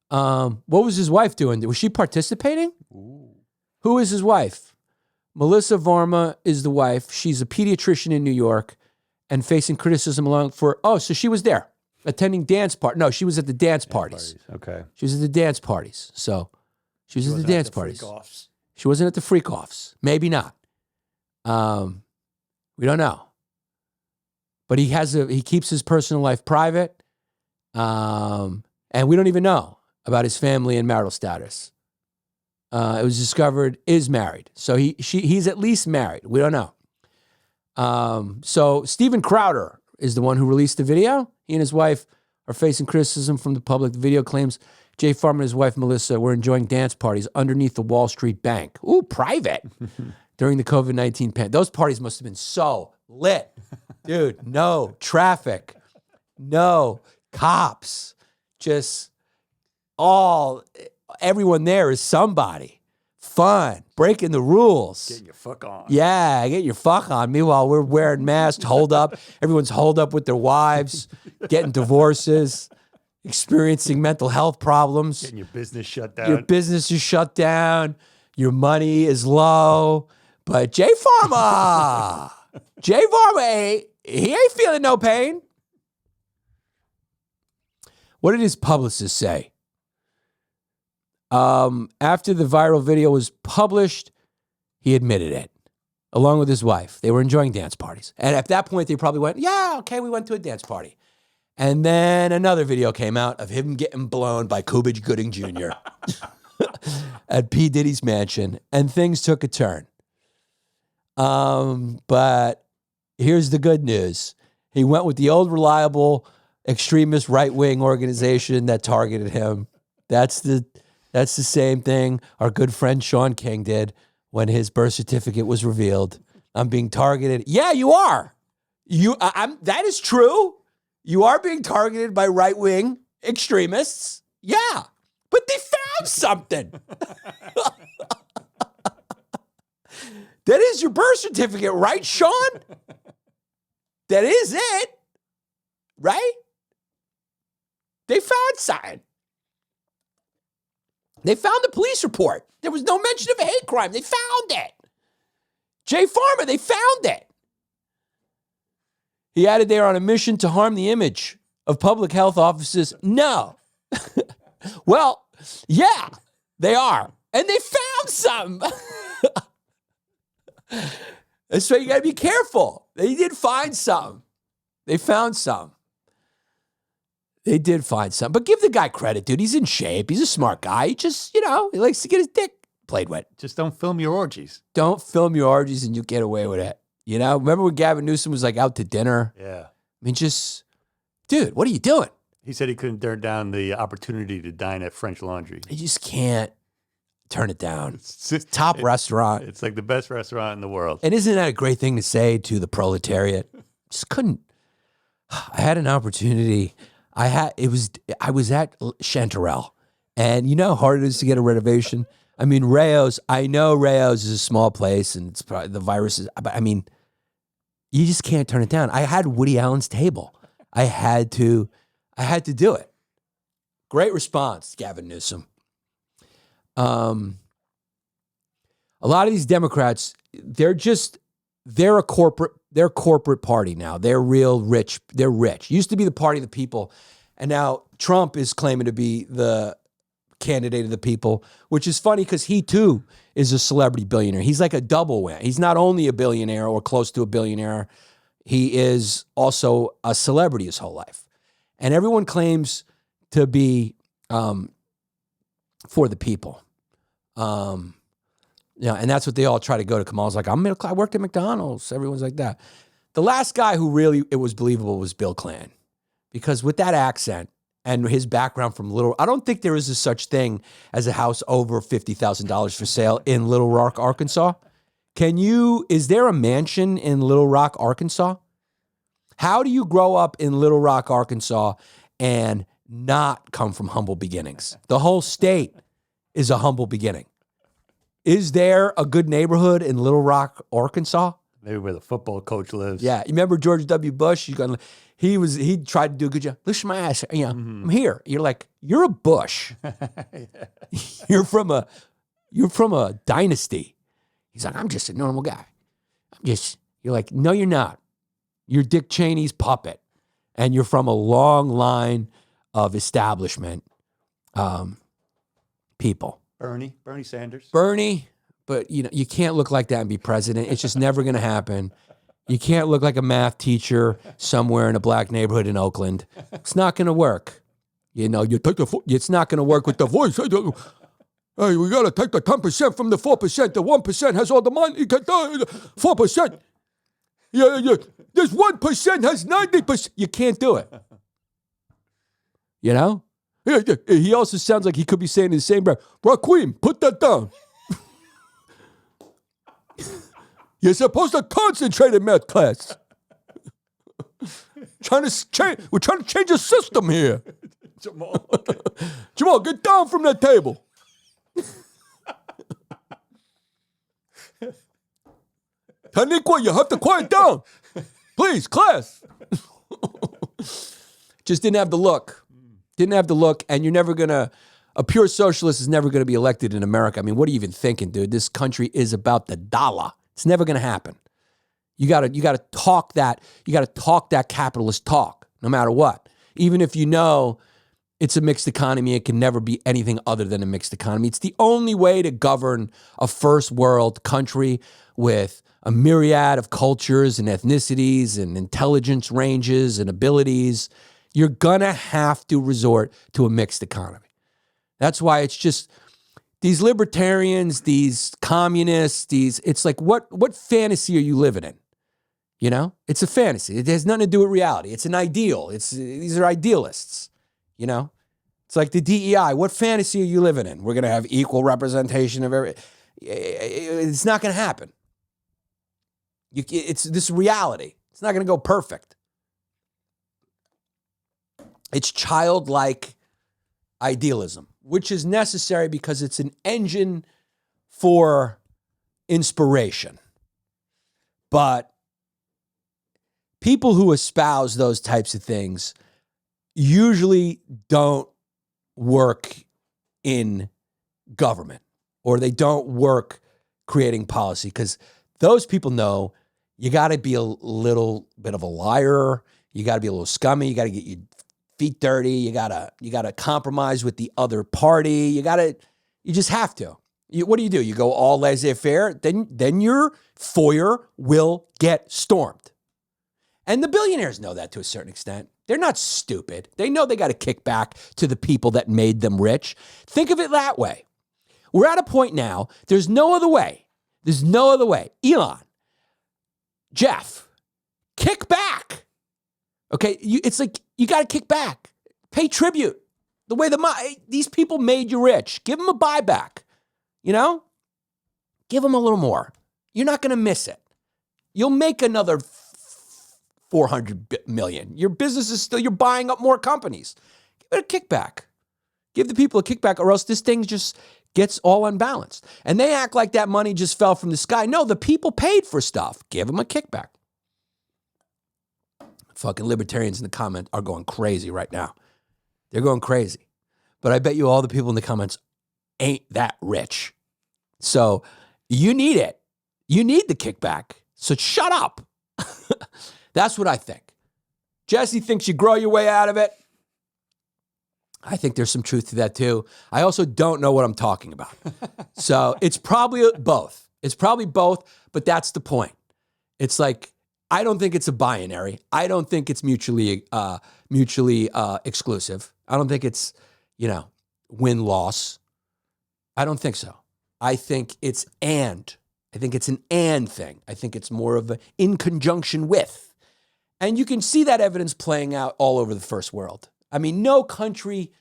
What was his wife doing? Was she participating? Ooh. Who is his wife? Melissa Varma is the wife. She's a pediatrician in New York and facing criticism so she was there attending dance parties. No, she was at the dance parties. Okay. She was at the dance parties. So she was at the dance parties. She wasn't at the freak offs. Maybe not. We don't know. but he keeps his personal life private. And we don't even know about his family and marital status. It was discovered is married. So he's at least married. We don't know. So Steven Crowder is the one who released the video. He and his wife are facing criticism from the public. The video claims Jay Pharma and his wife Melissa were enjoying dance parties underneath the Wall Street Bank. Ooh, private. During the COVID-19 pandemic. Those parties must have been so lit. Dude, no traffic, no cops, just everyone there is somebody. Fun, breaking the rules. Getting your fuck on. Yeah, get your fuck on. Meanwhile, we're wearing masks, hold up. Everyone's holed up with their wives, getting divorces, experiencing mental health problems. Getting your business shut down. Your business is shut down. Your money is low. But Jay Pharma, he ain't feeling no pain. What did his publicist say? After the viral video was published, he admitted it, along with his wife. They were enjoying dance parties. And at that point, they probably went, yeah, okay, we went to a dance party. And then another video came out of him getting blown by Cuba Gooding Jr. at P. Diddy's mansion, and things took a turn. But here's the good news. He went with the old reliable extremist right-wing organization that targeted him. That's the same thing our good friend Sean King did when his birth certificate was revealed. I'm being targeted. Yeah, you are. That is true. You are being targeted by right-wing extremists. Yeah, but they found something. That is your birth certificate, right, Sean? That is it, right? They found something. They found the police report. There was no mention of a hate crime. They found it. Jay Pharma, they found it. He added they are on a mission to harm the image of public health offices. No. Well, yeah, they are. And they found something. So you got to be careful. They did find something. They found some. They did find some. But give the guy credit, dude. He's in shape. He's a smart guy. He just, he likes to get his dick played with. Just don't film your orgies. Don't film your orgies and you get away with it. Remember when Gavin Newsom was like out to dinner? Yeah. I mean, dude, what are you doing? He said he couldn't turn down the opportunity to dine at French Laundry. You just can't turn it down. It's top restaurant. It's like the best restaurant in the world. And isn't that a great thing to say to the proletariat? Just couldn't. I had an opportunity. I was at Chanterelle, and you know how hard it is to get a renovation? I mean, I know Rayo's is a small place, and it's probably the virus is, but I mean, you just can't turn it down. I had Woody Allen's table. I had to do it. Great response, Gavin Newsom. A lot of these Democrats, they're a corporate party now. They're real rich. They're rich. Used to be the party of the people. And now Trump is claiming to be the candidate of the people, which is funny because he too is a celebrity billionaire. He's like a double win. He's not only a billionaire or close to a billionaire, he is also a celebrity his whole life. And everyone claims to be for the people. And that's what they all try to go to. Kamal's like, I'm middle class, I worked at McDonald's. Everyone's like that. The last guy who really, it was believable was Bill Clinton. Because with that accent and his background from I don't think there is a such thing as a house over $50,000 for sale in Little Rock, Arkansas. Is there a mansion in Little Rock, Arkansas? How do you grow up in Little Rock, Arkansas and not come from humble beginnings? The whole state is a humble beginning. Is there a good neighborhood in Little Rock, Arkansas? Maybe where the football coach lives. Yeah. You remember George W. Bush? He tried to do a good job. Listen to my ass. I'm here. You're like, you're a Bush. You're from a dynasty. He's like, I'm just a normal guy. You're like, no, you're not. You're Dick Cheney's puppet. And you're from a long line of establishment people. Bernie Sanders. Bernie, but you can't look like that and be president. It's just never going to happen. You can't look like a math teacher somewhere in a black neighborhood in Oakland. It's not going to work. You know, it's not going to work with the voice. Hey, we got to take the 10% from the 4%. The 1% has all the money. 4%. Yeah. This 1% has 90%. You can't do it. You know? He also sounds like he could be saying in the same breath, Raquim, put that down. You're supposed to concentrate in math class. We're trying to change the system here. Jamal, Jamal, get down from that table. Taniqua, you have to quiet down. Please, class. Just didn't have the look. Didn't have the look, and you're never going to, a pure socialist is never going to be elected in America. I mean, what are you even thinking, dude? This country is about the dollar. It's never going to happen. You got to talk that capitalist talk, no matter what. Even if you know it's a mixed economy, it can never be anything other than a mixed economy. It's the only way to govern a first world country with a myriad of cultures and ethnicities and intelligence ranges and abilities. You're going to have to resort to a mixed economy. That's why it's just these libertarians, these communists, it's like, what fantasy are you living in? You know, it's a fantasy. It has nothing to do with reality. It's an ideal. These are idealists, you know? It's like the DEI. What fantasy are you living in? We're going to have equal representation of every. It's not going to happen. It's this reality. It's not going to go perfect. It's childlike idealism, which is necessary because it's an engine for inspiration. But people who espouse those types of things usually don't work in government, or they don't work creating policy, because those people know you got to be a little bit of a liar. You got to be a little scummy. You got to get your feet dirty. You got to compromise with the other party. You just have to. What do? You go all laissez-faire, then your foyer will get stormed. And the billionaires know that to a certain extent. They're not stupid. They know they got to kick back to the people that made them rich. Think of it that way. We're at a point now, there's no other way. There's no other way. Elon, Jeff, kick back. Okay, it's like you got to kick back. Pay tribute. The way these people made you rich. Give them a buyback. You know? Give them a little more. You're not going to miss it. You'll make another 400 million. Your business is still, you're buying up more companies. Give it a kickback. Give the people a kickback, or else this thing just gets all unbalanced. And they act like that money just fell from the sky. No, the people paid for stuff. Give them a kickback. Fucking libertarians in the comments are going crazy right now. They're going crazy. But I bet you all the people in the comments ain't that rich. So you need it. You need the kickback. So shut up. That's what I think. Jesse thinks you grow your way out of it. I think there's some truth to that too. I also don't know what I'm talking about. So it's probably both. It's probably both, but that's the point. It's like, I don't think it's a binary. I don't think it's mutually exclusive. I don't think it's, win-loss. I don't think so. I think it's and. I think it's an and thing. I think it's more of a in conjunction with. And you can see that evidence playing out all over the first world. I mean, no country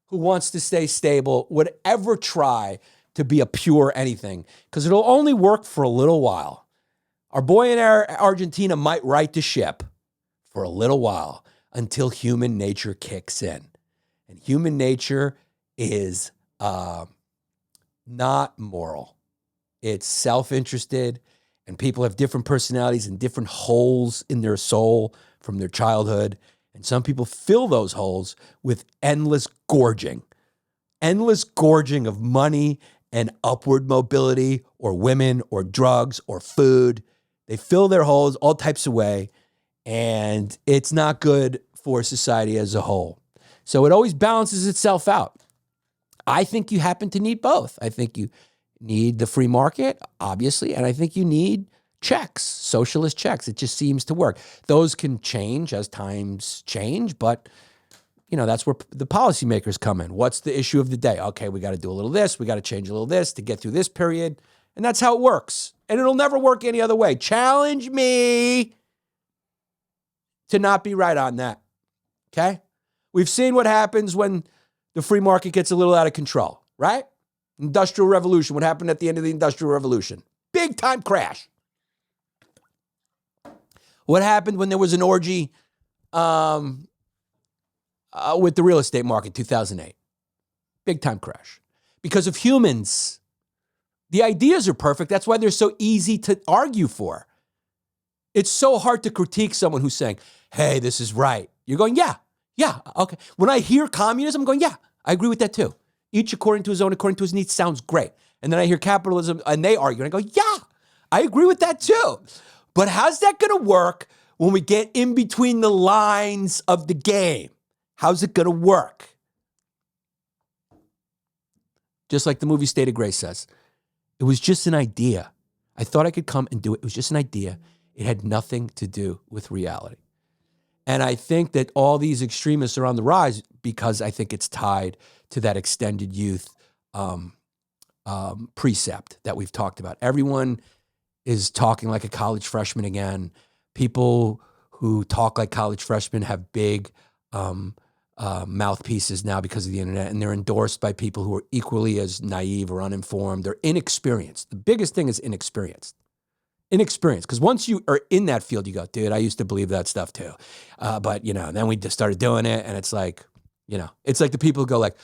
who wants to stay stable would ever try to be a pure anything, because it'll only work for a little while. Our boy in Argentina might right the ship for a little while until human nature kicks in. And human nature is not moral. It's self-interested, and people have different personalities and different holes in their soul from their childhood. And some people fill those holes with endless gorging of money and upward mobility, or women, or drugs, or food. They fill their holes all types of way, and it's not good for society as a whole. So it always balances itself out. I think you happen to need both. I think you need the free market, obviously, and I think you need checks, socialist checks. It just seems to work. Those can change as times change, but that's where the policymakers come in. What's the issue of the day? Okay, we got to do a little this. We got to change a little this to get through this period. And that's how it works. And it'll never work any other way. Challenge me to not be right on that. Okay? We've seen what happens when the free market gets a little out of control, right? Industrial Revolution. What happened at the end of the Industrial Revolution? Big time crash. What happened when there was an orgy with the real estate market, 2008? Big time crash. Because of humans. The ideas are perfect. That's why they're so easy to argue for. It's so hard to critique someone who's saying, hey, this is right. You're going, yeah, okay. When I hear communism, I'm going, yeah, I agree with that too. Each according to his own, according to his needs, sounds great. And then I hear capitalism and they argue and I go, yeah, I agree with that too. But how's that going to work when we get in between the lines of the game? How's it going to work? Just like the movie State of Grace says, it was just an idea. I thought I could come and do it. It was just an idea. It had nothing to do with reality. And I think that all these extremists are on the rise because I think it's tied to that extended youth precept that we've talked about. Everyone is talking like a college freshman again. People who talk like college freshmen have big mouthpieces now because of the internet, and they're endorsed by people who are equally as naive or uninformed. They're inexperienced. The biggest thing is inexperienced. Because once you are in that field, you go, dude, I used to believe that stuff too. But then we just started doing it, and it's like, it's like the people who go like,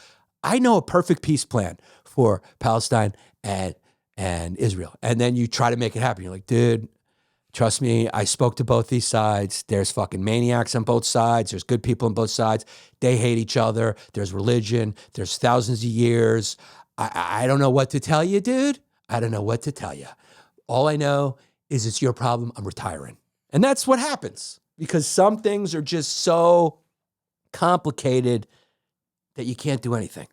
I know a perfect peace plan for Palestine and Israel. And then you try to make it happen. You're like, dude, trust me, I spoke to both these sides. There's fucking maniacs on both sides. There's good people on both sides. They hate each other. There's religion. There's thousands of years. I don't know what to tell you, dude. I don't know what to tell you. All I know is it's your problem. I'm retiring. And that's what happens because some things are just so complicated that you can't do anything.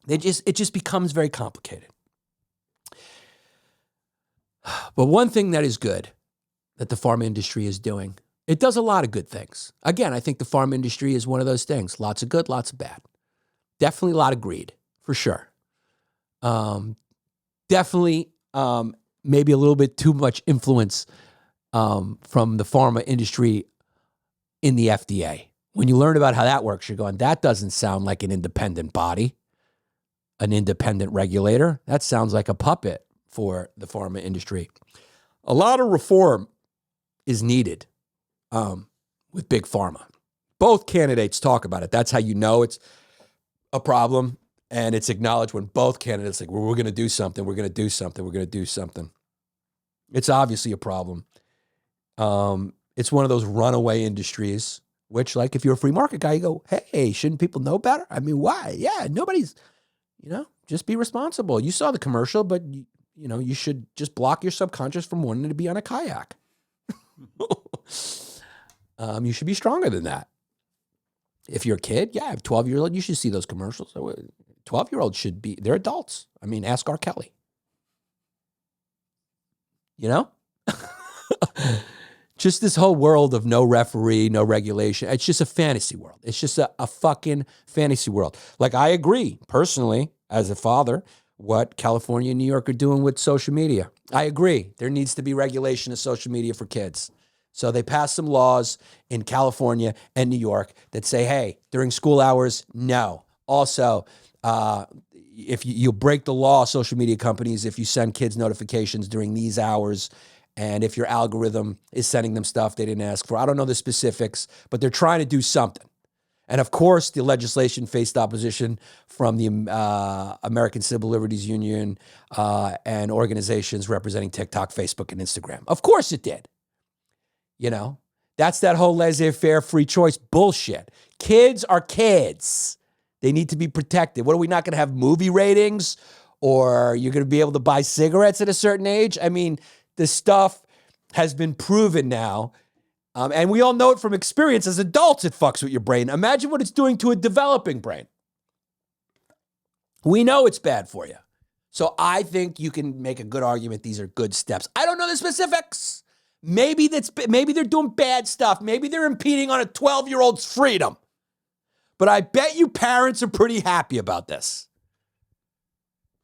It just becomes very complicated. But one thing that is good that the pharma industry is doing, it does a lot of good things. Again, I think the pharma industry is one of those things. Lots of good, lots of bad. Definitely a lot of greed, for sure. Definitely maybe a little bit too much influence from the pharma industry in the FDA. When you learn about how that works, you're going, that doesn't sound like an independent body, an independent regulator. That sounds like a puppet for the pharma industry. A lot of reform is needed with big pharma. Both candidates talk about it. That's how you know it's a problem, and it's acknowledged when both candidates like, well, we're going to do something, we're going to do something, we're going to do something. It's obviously a problem. It's one of those runaway industries, which like if you're a free market guy, you go, hey, shouldn't people know better? I mean, why? Yeah, nobody's, just be responsible. You saw the commercial, but you should just block your subconscious from wanting to be on a kayak. You should be stronger than that. If you're a kid, yeah, 12-year-old, you should see those commercials. 12-year-olds should be, they're adults. I mean, ask R. Kelly. Just this whole world of no referee, no regulation. It's just a fantasy world. It's just a fucking fantasy world. Like, I agree, personally, as a father, what California and New York are doing with social media. I agree. There needs to be regulation of social media for kids. So they passed some laws in California and New York that say, hey, during school hours, no. Also, if you break the law, social media companies, if you send kids notifications during these hours, and if your algorithm is sending them stuff they didn't ask for. I don't know the specifics, but they're trying to do something. And of course, the legislation faced opposition from the American Civil Liberties Union and organizations representing TikTok, Facebook, and Instagram. Of course it did. That's that whole laissez-faire free choice bullshit. Kids are kids. They need to be protected. What, are we not going to have movie ratings? Or you're going to be able to buy cigarettes at a certain age? I mean, this stuff has been proven now. And we all know it from experience. As adults, it fucks with your brain. Imagine what it's doing to a developing brain. We know it's bad for you. So I think you can make a good argument these are good steps. I don't know the specifics. Maybe they're doing bad stuff. Maybe they're impeding on a 12-year-old's freedom. But I bet you parents are pretty happy about this.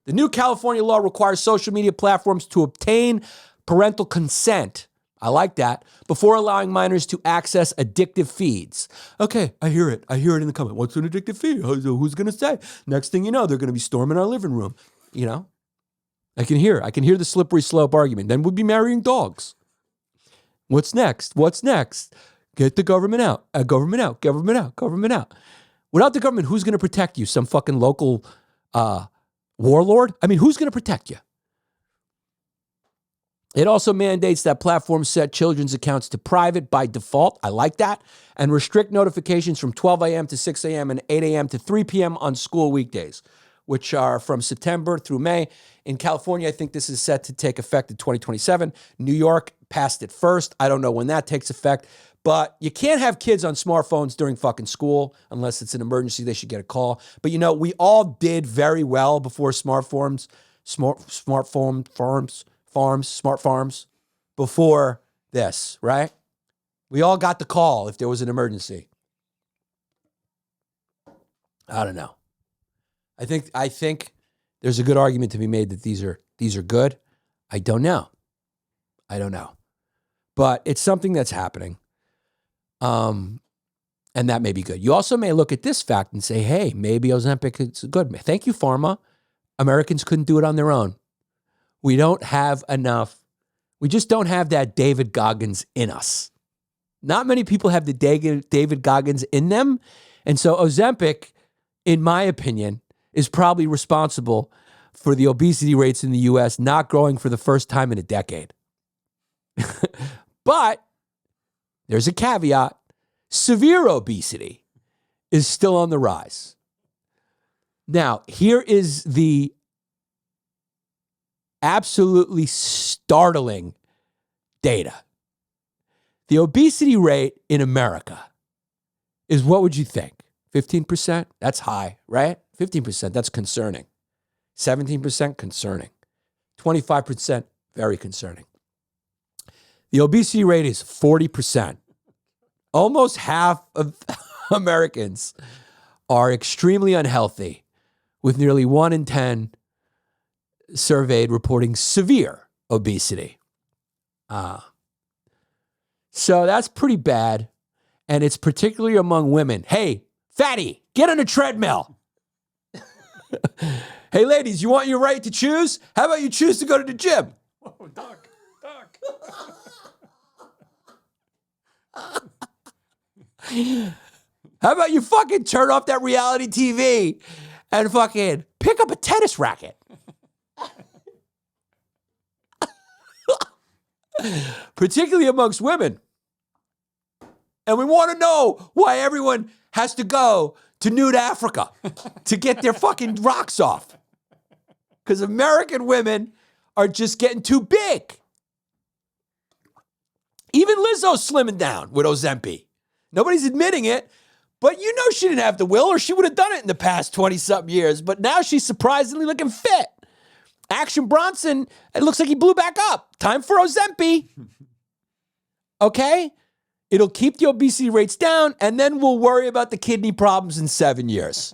The new California law requires social media platforms to obtain parental consent. I like that. Before allowing minors to access addictive feeds. Okay, I hear it. I hear it in the comment. What's an addictive feed? Who's going to say? Next thing you know, they're going to be storming our living room. You know? I can hear the slippery slope argument. Then we'll be marrying dogs. What's next? What's next? Get the government out. Government out. Government out. Government out. Without the government, who's going to protect you? Some fucking local warlord? I mean, who's going to protect you? It also mandates that platforms set children's accounts to private by default. I like that. And restrict notifications from 12 a.m. to 6 a.m. and 8 a.m. to 3 p.m. on school weekdays, which are from September through May. In California, I think this is set to take effect in 2027. New York passed it first. I don't know when that takes effect. But you can't have kids on smartphones during fucking school unless it's an emergency. They should get a call. But you know, we all did very well before smart farms, before this, right? We all got the call if there was an emergency. I don't know. I think there's a good argument to be made that these are good. I don't know. But it's something that's happening. And that may be good. You also may look at this fact and say, hey, maybe Ozempic is good. Thank you, Pharma. Americans couldn't do it on their own. We don't have enough. We just don't have that David Goggins in us. Not many people have the David Goggins in them. And so Ozempic, in my opinion, is probably responsible for the obesity rates in the U.S. not growing for the first time in a decade. But there's a caveat. Severe obesity is still on the rise. Now, here is the absolutely startling data. The obesity rate in America is, what would you think? 15%? That's high, right? 15%, that's concerning. 17%, concerning. 25%, very concerning. The obesity rate is 40%. Almost half of Americans are extremely unhealthy, with nearly 1 in 10 surveyed reporting severe obesity. So that's pretty bad, and it's particularly among women. Hey, fatty, get on a treadmill. Hey, ladies, you want your right to choose? How about you choose to go to the gym? Whoa, Doc. How about you fucking turn off that reality TV and fucking pick up a tennis racket? Particularly amongst women. And we want to know why everyone has to go to Nude Africa to get their fucking rocks off. Because American women are just getting too big. Even Lizzo's slimming down with Ozempic. Nobody's admitting it, but you know she didn't have the will, or she would have done it in the past 20-something years. But now she's surprisingly looking fit. Action Bronson, it looks like he blew back up. Time for Ozempic. Okay? It'll keep the obesity rates down, and then we'll worry about the kidney problems in 7 years.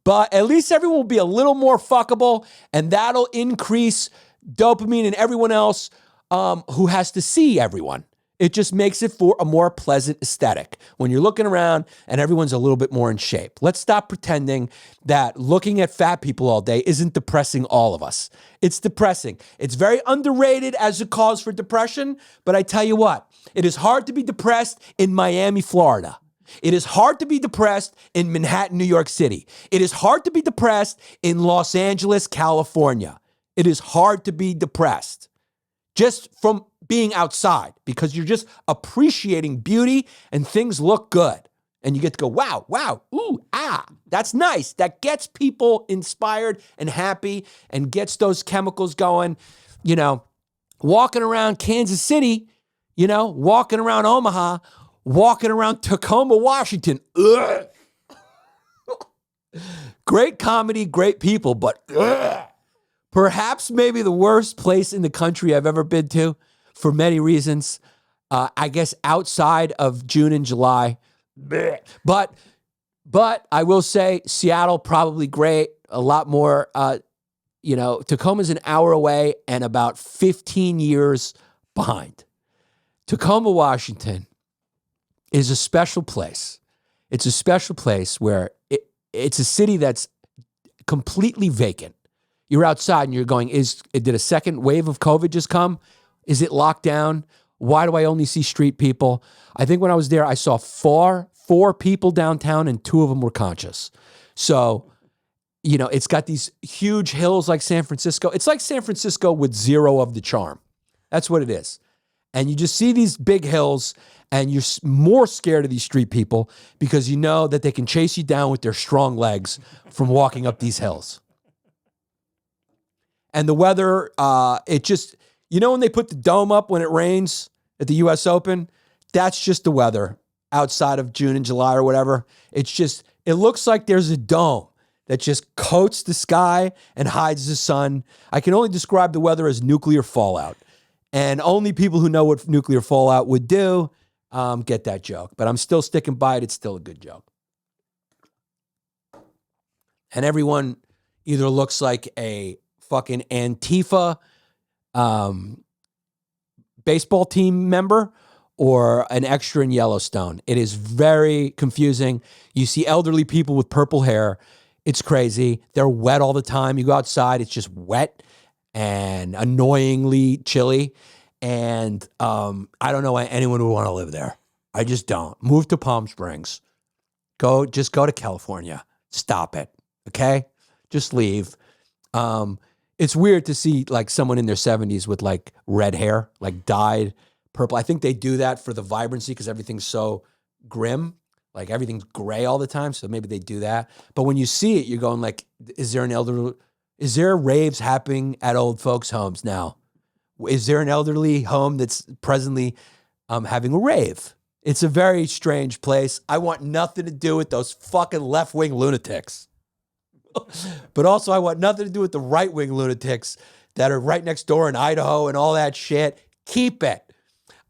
But at least everyone will be a little more fuckable, and that'll increase dopamine in everyone else who has to see everyone. It just makes it for a more pleasant aesthetic when you're looking around and everyone's a little bit more in shape. Let's stop pretending that looking at fat people all day isn't depressing all of us. It's depressing. It's very underrated as a cause for depression, but I tell you what, it is hard to be depressed in Miami, Florida. It is hard to be depressed in Manhattan, New York City. It is hard to be depressed in Los Angeles, California. It is hard to be depressed just from being outside, because you're just appreciating beauty and things look good. And you get to go, wow, ooh, ah, that's nice. That gets people inspired and happy and gets those chemicals going. You know, walking around Kansas City, you know, walking around Omaha, walking around Tacoma, Washington. Ugh. Great comedy, great people, but ugh. Perhaps maybe the worst place in the country I've ever been to for many reasons. I guess outside of June and July. But I will say Seattle, probably great. A lot more, Tacoma's an hour away and about 15 years behind. Tacoma, Washington is a special place. It's a special place where it's a city that's completely vacant. You're outside and you're going, did a second wave of COVID just come? Is it locked down? Why do I only see street people? I think when I was there, I saw four people downtown and 2 of them were conscious. So, it's got these huge hills like San Francisco. It's like San Francisco with 0 of the charm. That's what it is. And you just see these big hills and you're more scared of these street people because you know that they can chase you down with their strong legs from walking up these hills. And the weather, it just, when they put the dome up when it rains at the U.S. Open, that's just the weather outside of June and July or whatever. It's just, it looks like there's a dome that just coats the sky and hides the sun. I can only describe the weather as nuclear fallout. And only people who know what nuclear fallout would do get that joke. But I'm still sticking by it. It's still a good joke. And everyone either looks like a fucking Antifa baseball team member or an extra in Yellowstone. It is very confusing. You see elderly people with purple hair. It's crazy. They're wet all the time. You go outside, it's just wet and annoyingly chilly. And I don't know why anyone would want to live there. I just don't. Move to Palm Springs. Just go to California. Stop it. Okay? Just leave. It's weird to see like someone in their 70s with like red hair, like dyed purple. I think they do that for the vibrancy because everything's so grim. Like everything's gray all the time. So maybe they do that. But when you see it, you're going like, is there raves happening at old folks' homes now? Is there an elderly home that's presently having a rave? It's a very strange place. I want nothing to do with those fucking left-wing lunatics. But also I want nothing to do with the right-wing lunatics that are right next door in Idaho and all that shit. Keep it.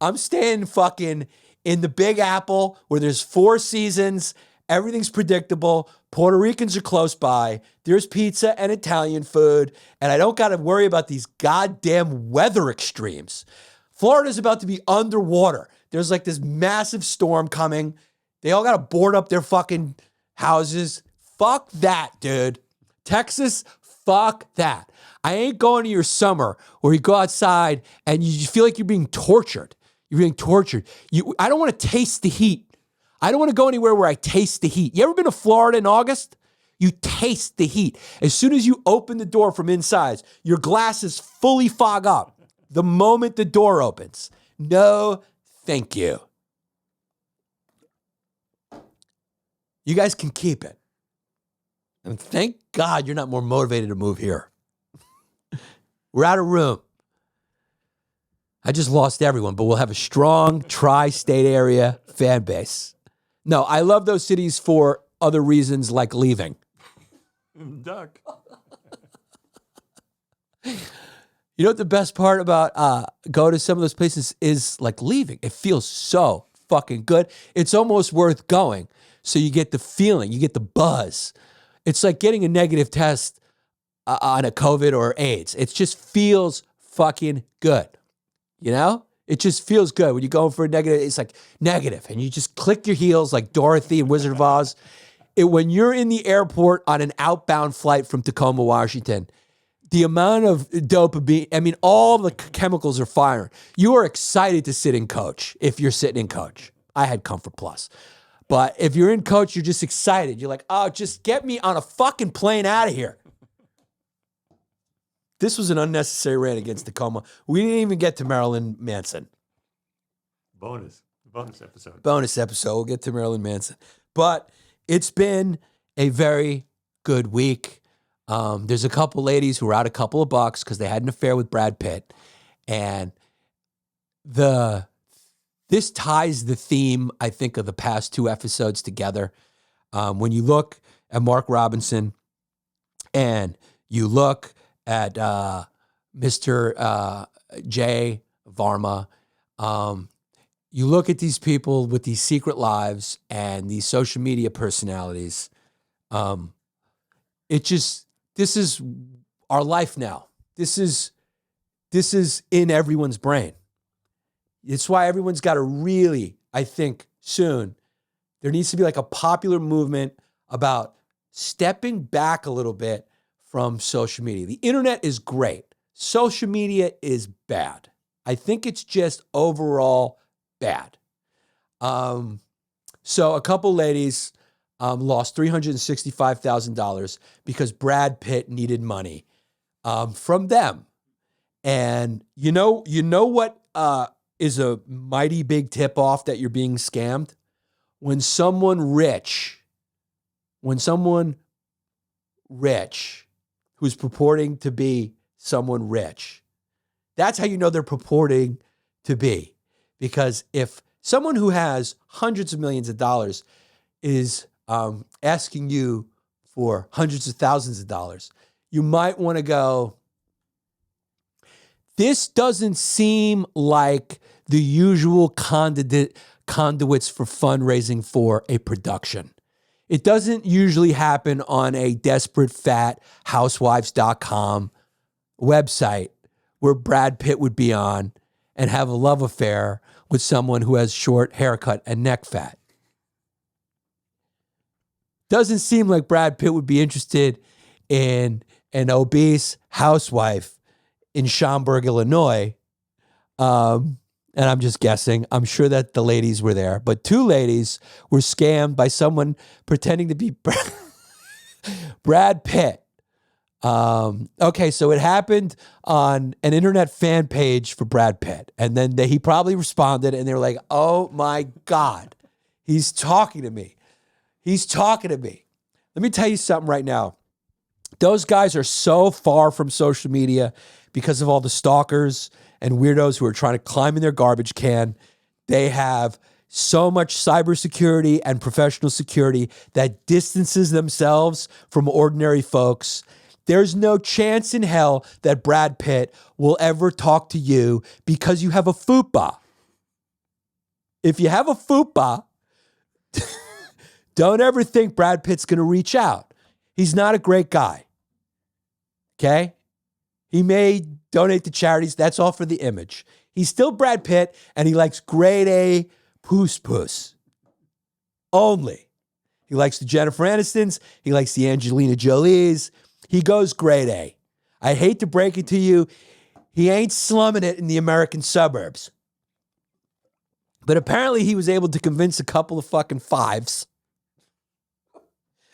I'm staying fucking in the Big Apple where there's 4 seasons. Everything's predictable. Puerto Ricans are close by. There's pizza and Italian food. And I don't got to worry about these goddamn weather extremes. Florida's about to be underwater. There's like this massive storm coming. They all got to board up their fucking houses. Fuck that, dude. Texas, fuck that. I ain't going to your summer where you go outside and you feel like you're being tortured. You're being tortured. I don't want to taste the heat. I don't want to go anywhere where I taste the heat. You ever been to Florida in August? You taste the heat. As soon as you open the door from inside, your glasses fully fog up the moment the door opens. No, thank you. You guys can keep it. And thank God you're not more motivated to move here. We're out of room. I just lost everyone, but we'll have a strong tri-state area fan base. No, I love those cities for other reasons like leaving. Duck. You know what the best part about go to some of those places is like leaving. It feels so fucking good. It's almost worth going. So you get the feeling, you get the buzz. It's like getting a negative test on a COVID or AIDS. It just feels fucking good. You know? It just feels good. When you go for a negative, it's like negative. And you just click your heels like Dorothy and Wizard of Oz. When you're in the airport on an outbound flight from Tacoma, Washington, the amount of dopamine, I mean, all the chemicals are firing. You are excited to sit in coach if you're sitting in coach. I had Comfort Plus. But if you're in coach, you're just excited. You're like, oh, just get me on a fucking plane out of here. This was an unnecessary rant against Tacoma. We didn't even get to Marilyn Manson. Bonus episode. Bonus episode. We'll get to Marilyn Manson. But it's been a very good week. There's a couple ladies who were out a couple of bucks because they had an affair with Brad Pitt. And this ties the theme, I think, of the past 2 episodes together. When you look at Mark Robinson and you look at Mr. J. Varma. You look at these people with these secret lives and these social media personalities. This is our life now. This is in everyone's brain. It's why everyone's got to really, I think, soon, there needs to be like a popular movement about stepping back a little bit from social media. The internet is great. Social media is bad. I think it's just overall bad. So a couple ladies lost $365,000 because Brad Pitt needed money from them. And you know what is a mighty big tip-off that you're being scammed? When someone rich who's purporting to be someone rich, that's how you know they're purporting to be. Because if someone who has hundreds of millions of dollars is asking you for hundreds of thousands of dollars, you might want to go, this doesn't seem like the usual conduits for fundraising for a production. It doesn't usually happen on a desperate fat housewives.com website where Brad Pitt would be on and have a love affair with someone who has short haircut and neck fat. Doesn't seem like Brad Pitt would be interested in an obese housewife in Schaumburg, Illinois. And I'm just guessing. I'm sure that the ladies were there. But two ladies were scammed by someone pretending to be Brad Pitt. Okay, so it happened on an internet fan page for Brad Pitt. And then he probably responded and they were like, oh my God, he's talking to me. He's talking to me. Let me tell you something right now. Those guys are so far from social media because of all the stalkers and weirdos who are trying to climb in their garbage can. They have so much cybersecurity and professional security that distances themselves from ordinary folks. There's no chance in hell that Brad Pitt will ever talk to you because you have a fupa. If you have a fupa, don't ever think Brad Pitt's going to reach out. He's not a great guy. Okay? He may donate to charities. That's all for the image. He's still Brad Pitt, and he likes grade A puss only. He likes the Jennifer Anistons. He likes the Angelina Jolies. He goes grade A. I hate to break it to you. He ain't slumming it in the American suburbs. But apparently he was able to convince a couple of fucking fives.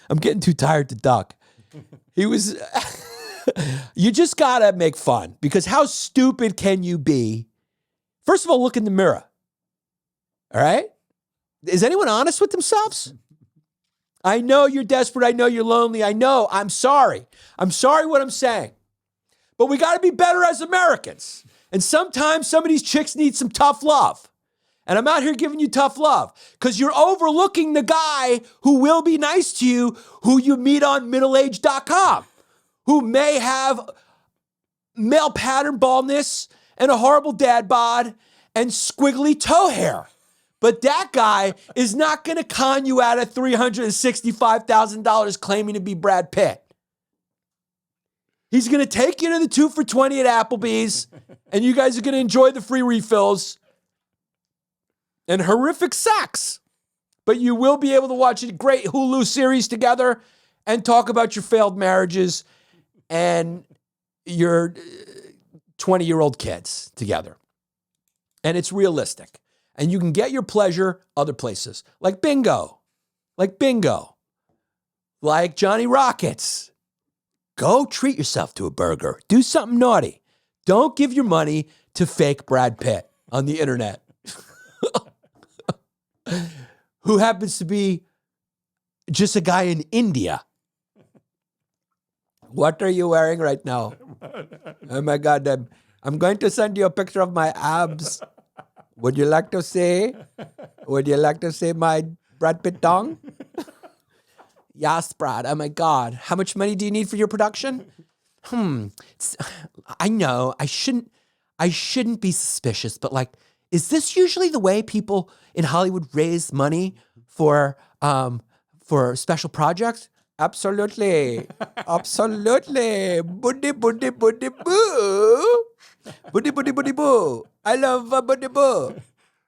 I'm getting too tired to duck. He was... You just gotta make fun, because how stupid can you be? First of all, look in the mirror. All right? Is anyone honest with themselves? I know you're desperate. I know you're lonely. I know. I'm sorry. I'm sorry what I'm saying. But we gotta be better as Americans. And sometimes some of these chicks need some tough love. And I'm out here giving you tough love because you're overlooking the guy who will be nice to you, who you meet on middleage.com. Who may have male pattern baldness and a horrible dad bod and squiggly toe hair. But that guy is not going to con you out of $365,000 claiming to be Brad Pitt. He's going to take you to the 2 for $20 at Applebee's, and you guys are going to enjoy the free refills and horrific sex. But you will be able to watch a great Hulu series together and talk about your failed marriages and your 20-year-old kids together. And it's realistic. And you can get your pleasure other places, like bingo, like Johnny Rockets. Go treat yourself to a burger. Do something naughty. Don't give your money to fake Brad Pitt on the internet, who happens to be just a guy in India. What are you wearing right now? Oh my God, I'm going to send you a picture of my abs. Would you like to see? Would you like to see my Brad Pitt dong? Yes, Brad. Oh my God. How much money do you need for your production? I know I shouldn't be suspicious, but like, is this usually the way people in Hollywood raise money for special projects? Absolutely. Absolutely. Buddy, buddy, buddy, boo. Buddy, buddy, buddy, boo. I love buddy, boo.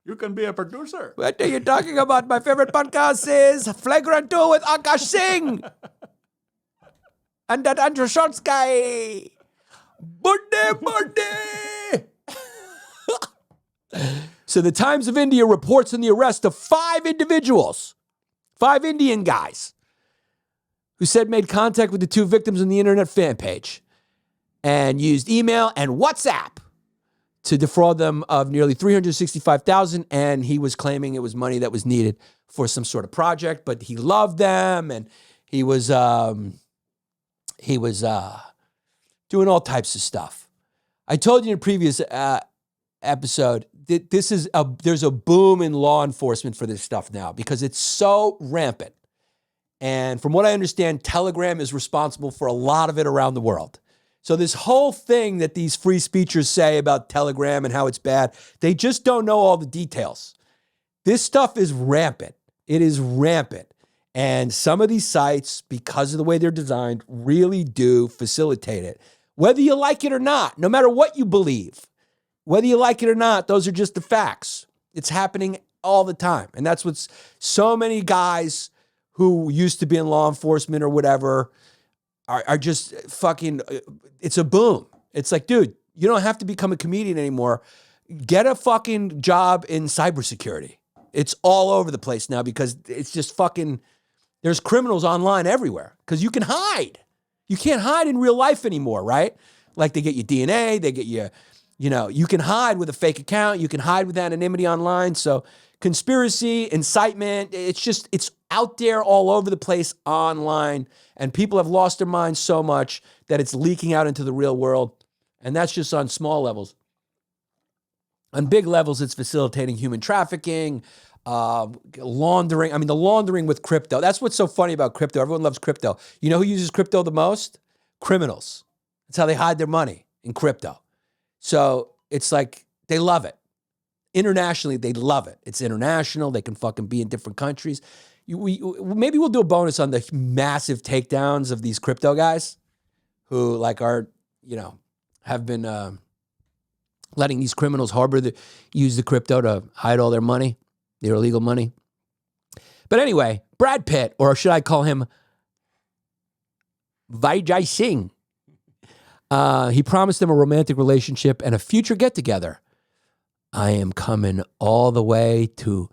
You can be a producer. What are you talking about? My favorite podcast is Flagrant 2 with Akash Singh. And that Andrew Schultz guy. Buddy, buddy. So the Times of India reports on the arrest of 5 individuals, 5 Indian guys, who said made contact with the 2 victims on the internet fan page and used email and WhatsApp to defraud them of nearly $365,000. And he was claiming it was money that was needed for some sort of project, but he loved them and he was doing all types of stuff. I told you in a previous episode that there's a boom in law enforcement for this stuff now because it's so rampant. And from what I understand, Telegram is responsible for a lot of it around the world. So this whole thing that these free speechers say about Telegram and how it's bad, they just don't know all the details. This stuff is rampant. It is rampant. And some of these sites, because of the way they're designed, really do facilitate it. Whether you like it or not, no matter what you believe, whether you like it or not, those are just the facts. It's happening all the time. And that's what's so many guys who used to be in law enforcement or whatever are just fucking, it's a boom. It's like, dude, you don't have to become a comedian anymore. Get a fucking job in cybersecurity. It's all over the place now because it's just fucking, there's criminals online everywhere because you can hide. You can't hide in real life anymore, right? Like they get your DNA, they get you, you can hide with a fake account. You can hide with anonymity online. So conspiracy, incitement, it's out there all over the place online. And people have lost their minds so much that it's leaking out into the real world. And that's just on small levels. On big levels, it's facilitating human trafficking, laundering. I mean, the laundering with crypto. That's what's so funny about crypto. Everyone loves crypto. You know who uses crypto the most? Criminals. That's how they hide their money, in crypto. So it's like they love it. Internationally, they love it. It's international. They can fucking be in different countries. Maybe we'll do a bonus on the massive takedowns of these crypto guys who like are, have been letting these criminals use the crypto to hide all their money, their illegal money. But anyway, Brad Pitt, or should I call him Vijay Singh? He promised them a romantic relationship and a future get-together. I am coming all the way to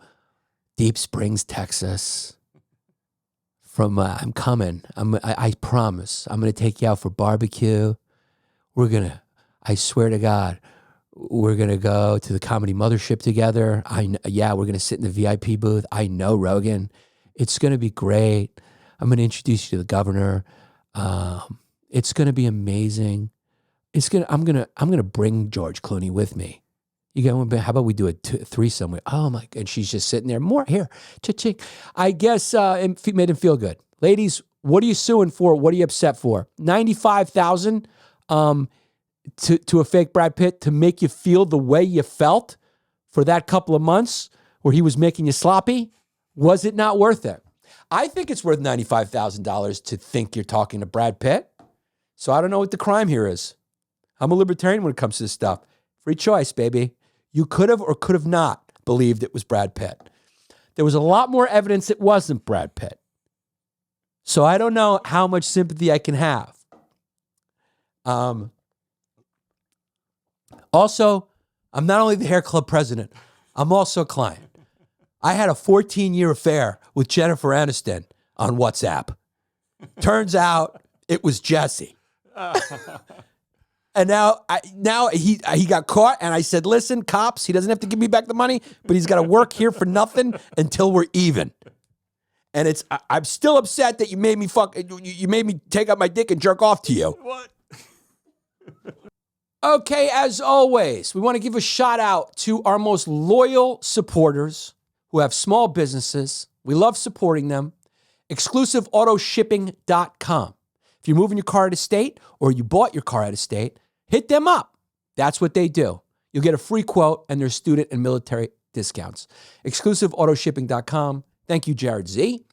Deep Springs, Texas. I'm coming. I promise. I'm going to take you out for barbecue. I swear to God, we're going to go to the Comedy Mothership together. We're going to sit in the VIP booth. I know, Rogan. It's going to be great. I'm going to introduce you to the governor. It's going to be amazing. I'm going to bring George Clooney with me. How about we do a threesome? Oh my, and she's just sitting there. More here, cha-ching. I guess it made him feel good. Ladies, what are you suing for? What are you upset for? $95,000 to a fake Brad Pitt to make you feel the way you felt for that couple of months where he was making you sloppy? Was it not worth it? I think it's worth $95,000 to think you're talking to Brad Pitt. So I don't know what the crime here is. I'm a libertarian when it comes to this stuff. Free choice, baby. You could have or could have not believed it was Brad Pitt. There was a lot more evidence it wasn't Brad Pitt. So I don't know how much sympathy I can have. Also, I'm not only the hair club president, I'm also a client. I had a 14-year affair with Jennifer Aniston on WhatsApp. Turns out it was Jesse. And now he got caught, and I said, listen, cops, he doesn't have to give me back the money, but he's got to work here for nothing until we're even. And I'm still upset that you made me take out my dick and jerk off to you. What? Okay, as always, we want to give a shout out to our most loyal supporters who have small businesses. We love supporting them. ExclusiveAutoshipping.com. If If you're moving your car out of state or you bought your car out of state, hit them up. That's what they do. You'll get a free quote and their student and military discounts. ExclusiveAutoshipping.com. Thank you, Jared Z.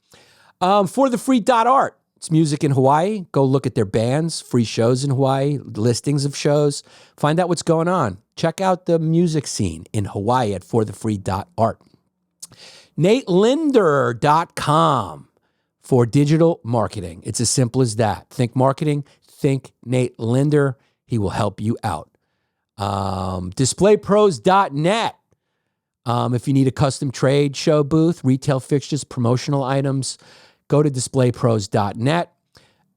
ForTheFree.art. It's music in Hawaii. Go look at their bands, free shows in Hawaii, listings of shows. Find out what's going on. Check out the music scene in Hawaii at ForTheFree.art. NateLinder.com for digital marketing. It's as simple as that. Think marketing, think Nate Linder. He will help you out. DisplayPros.net. If you need a custom trade show booth, retail fixtures, promotional items, go to DisplayPros.net.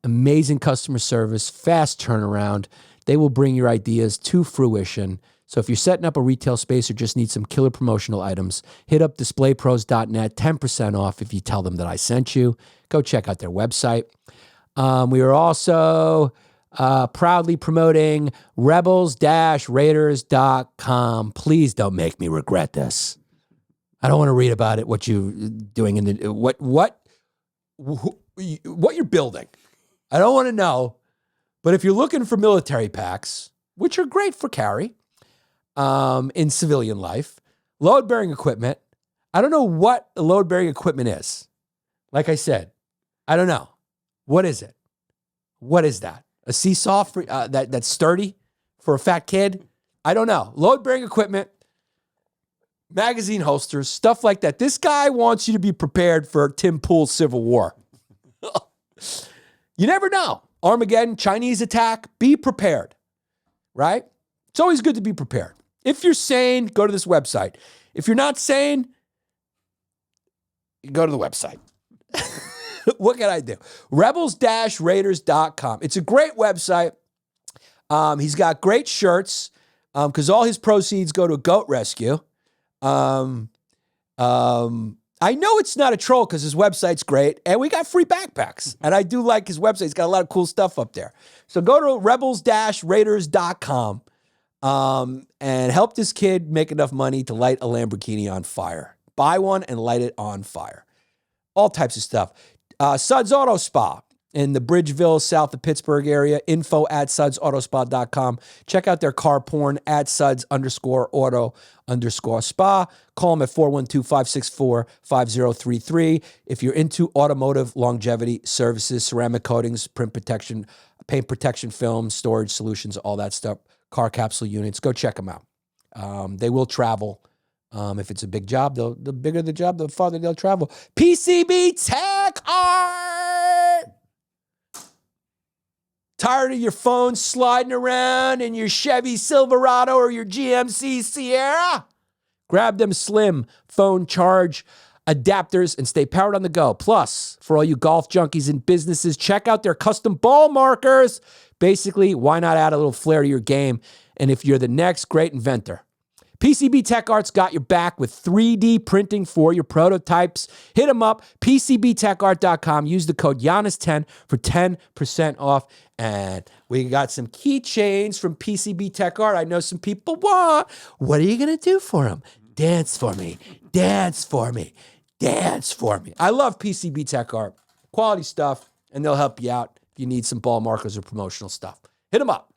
Amazing customer service, fast turnaround. They will bring your ideas to fruition. So if you're setting up a retail space or just need some killer promotional items, hit up DisplayPros.net, 10% off if you tell them that I sent you. Go check out their website. We are also proudly promoting rebels-raiders.com. Please don't make me regret this. I don't want to read about it, what you're doing in the what you're building. I don't want to know. But if you're looking for military packs, which are great for carry in civilian life, load-bearing equipment, I don't know what load-bearing equipment is. Like I said, I don't know. What is it? What is that? A seesaw for, that's sturdy for a fat kid? I don't know. Load-bearing equipment, magazine holsters, stuff like that. This guy wants you to be prepared for Tim Pool's Civil War. You never know. Armageddon, Chinese attack, be prepared, right? It's always good to be prepared. If you're sane, go to this website. If you're not sane, go to the website. What can I do? Rebels-raiders.com. It's a great website. He's got great shirts because all his proceeds go to a goat rescue. I know it's not a troll because his website's great, and we got free backpacks. And I do like his website. He's got a lot of cool stuff up there. So go to rebels-raiders.com and help this kid make enough money to light a Lamborghini on fire. Buy one and light it on fire. All types of stuff. Suds Auto Spa in the Bridgeville, south of Pittsburgh area. info@sudsautospa.com. Check out their car porn @suds_auto_spa. Call them at 412-564-5033. If you're into automotive longevity services, ceramic coatings, print protection, paint protection film, storage solutions, all that stuff, car capsule units, go check them out. They will travel. If it's a big job, the bigger the job, the farther they'll travel. PCB Tech Art! Tired of your phone sliding around in your Chevy Silverado or your GMC Sierra? Grab them slim phone charge adapters and stay powered on the go. Plus, for all you golf junkies and businesses, check out their custom ball markers. Basically, why not add a little flair to your game? And if you're the next great inventor, PCB Tech Art's got your back with 3D printing for your prototypes. Hit them up, PCBTechArt.com. Use the code Yannis10 for 10% off. And we got some keychains from PCB Tech Art I know some people want. What are you going to do for them? Dance for me. Dance for me. Dance for me. I love PCB Tech Art. Quality stuff, and they'll help you out if you need some ball markers or promotional stuff. Hit them up.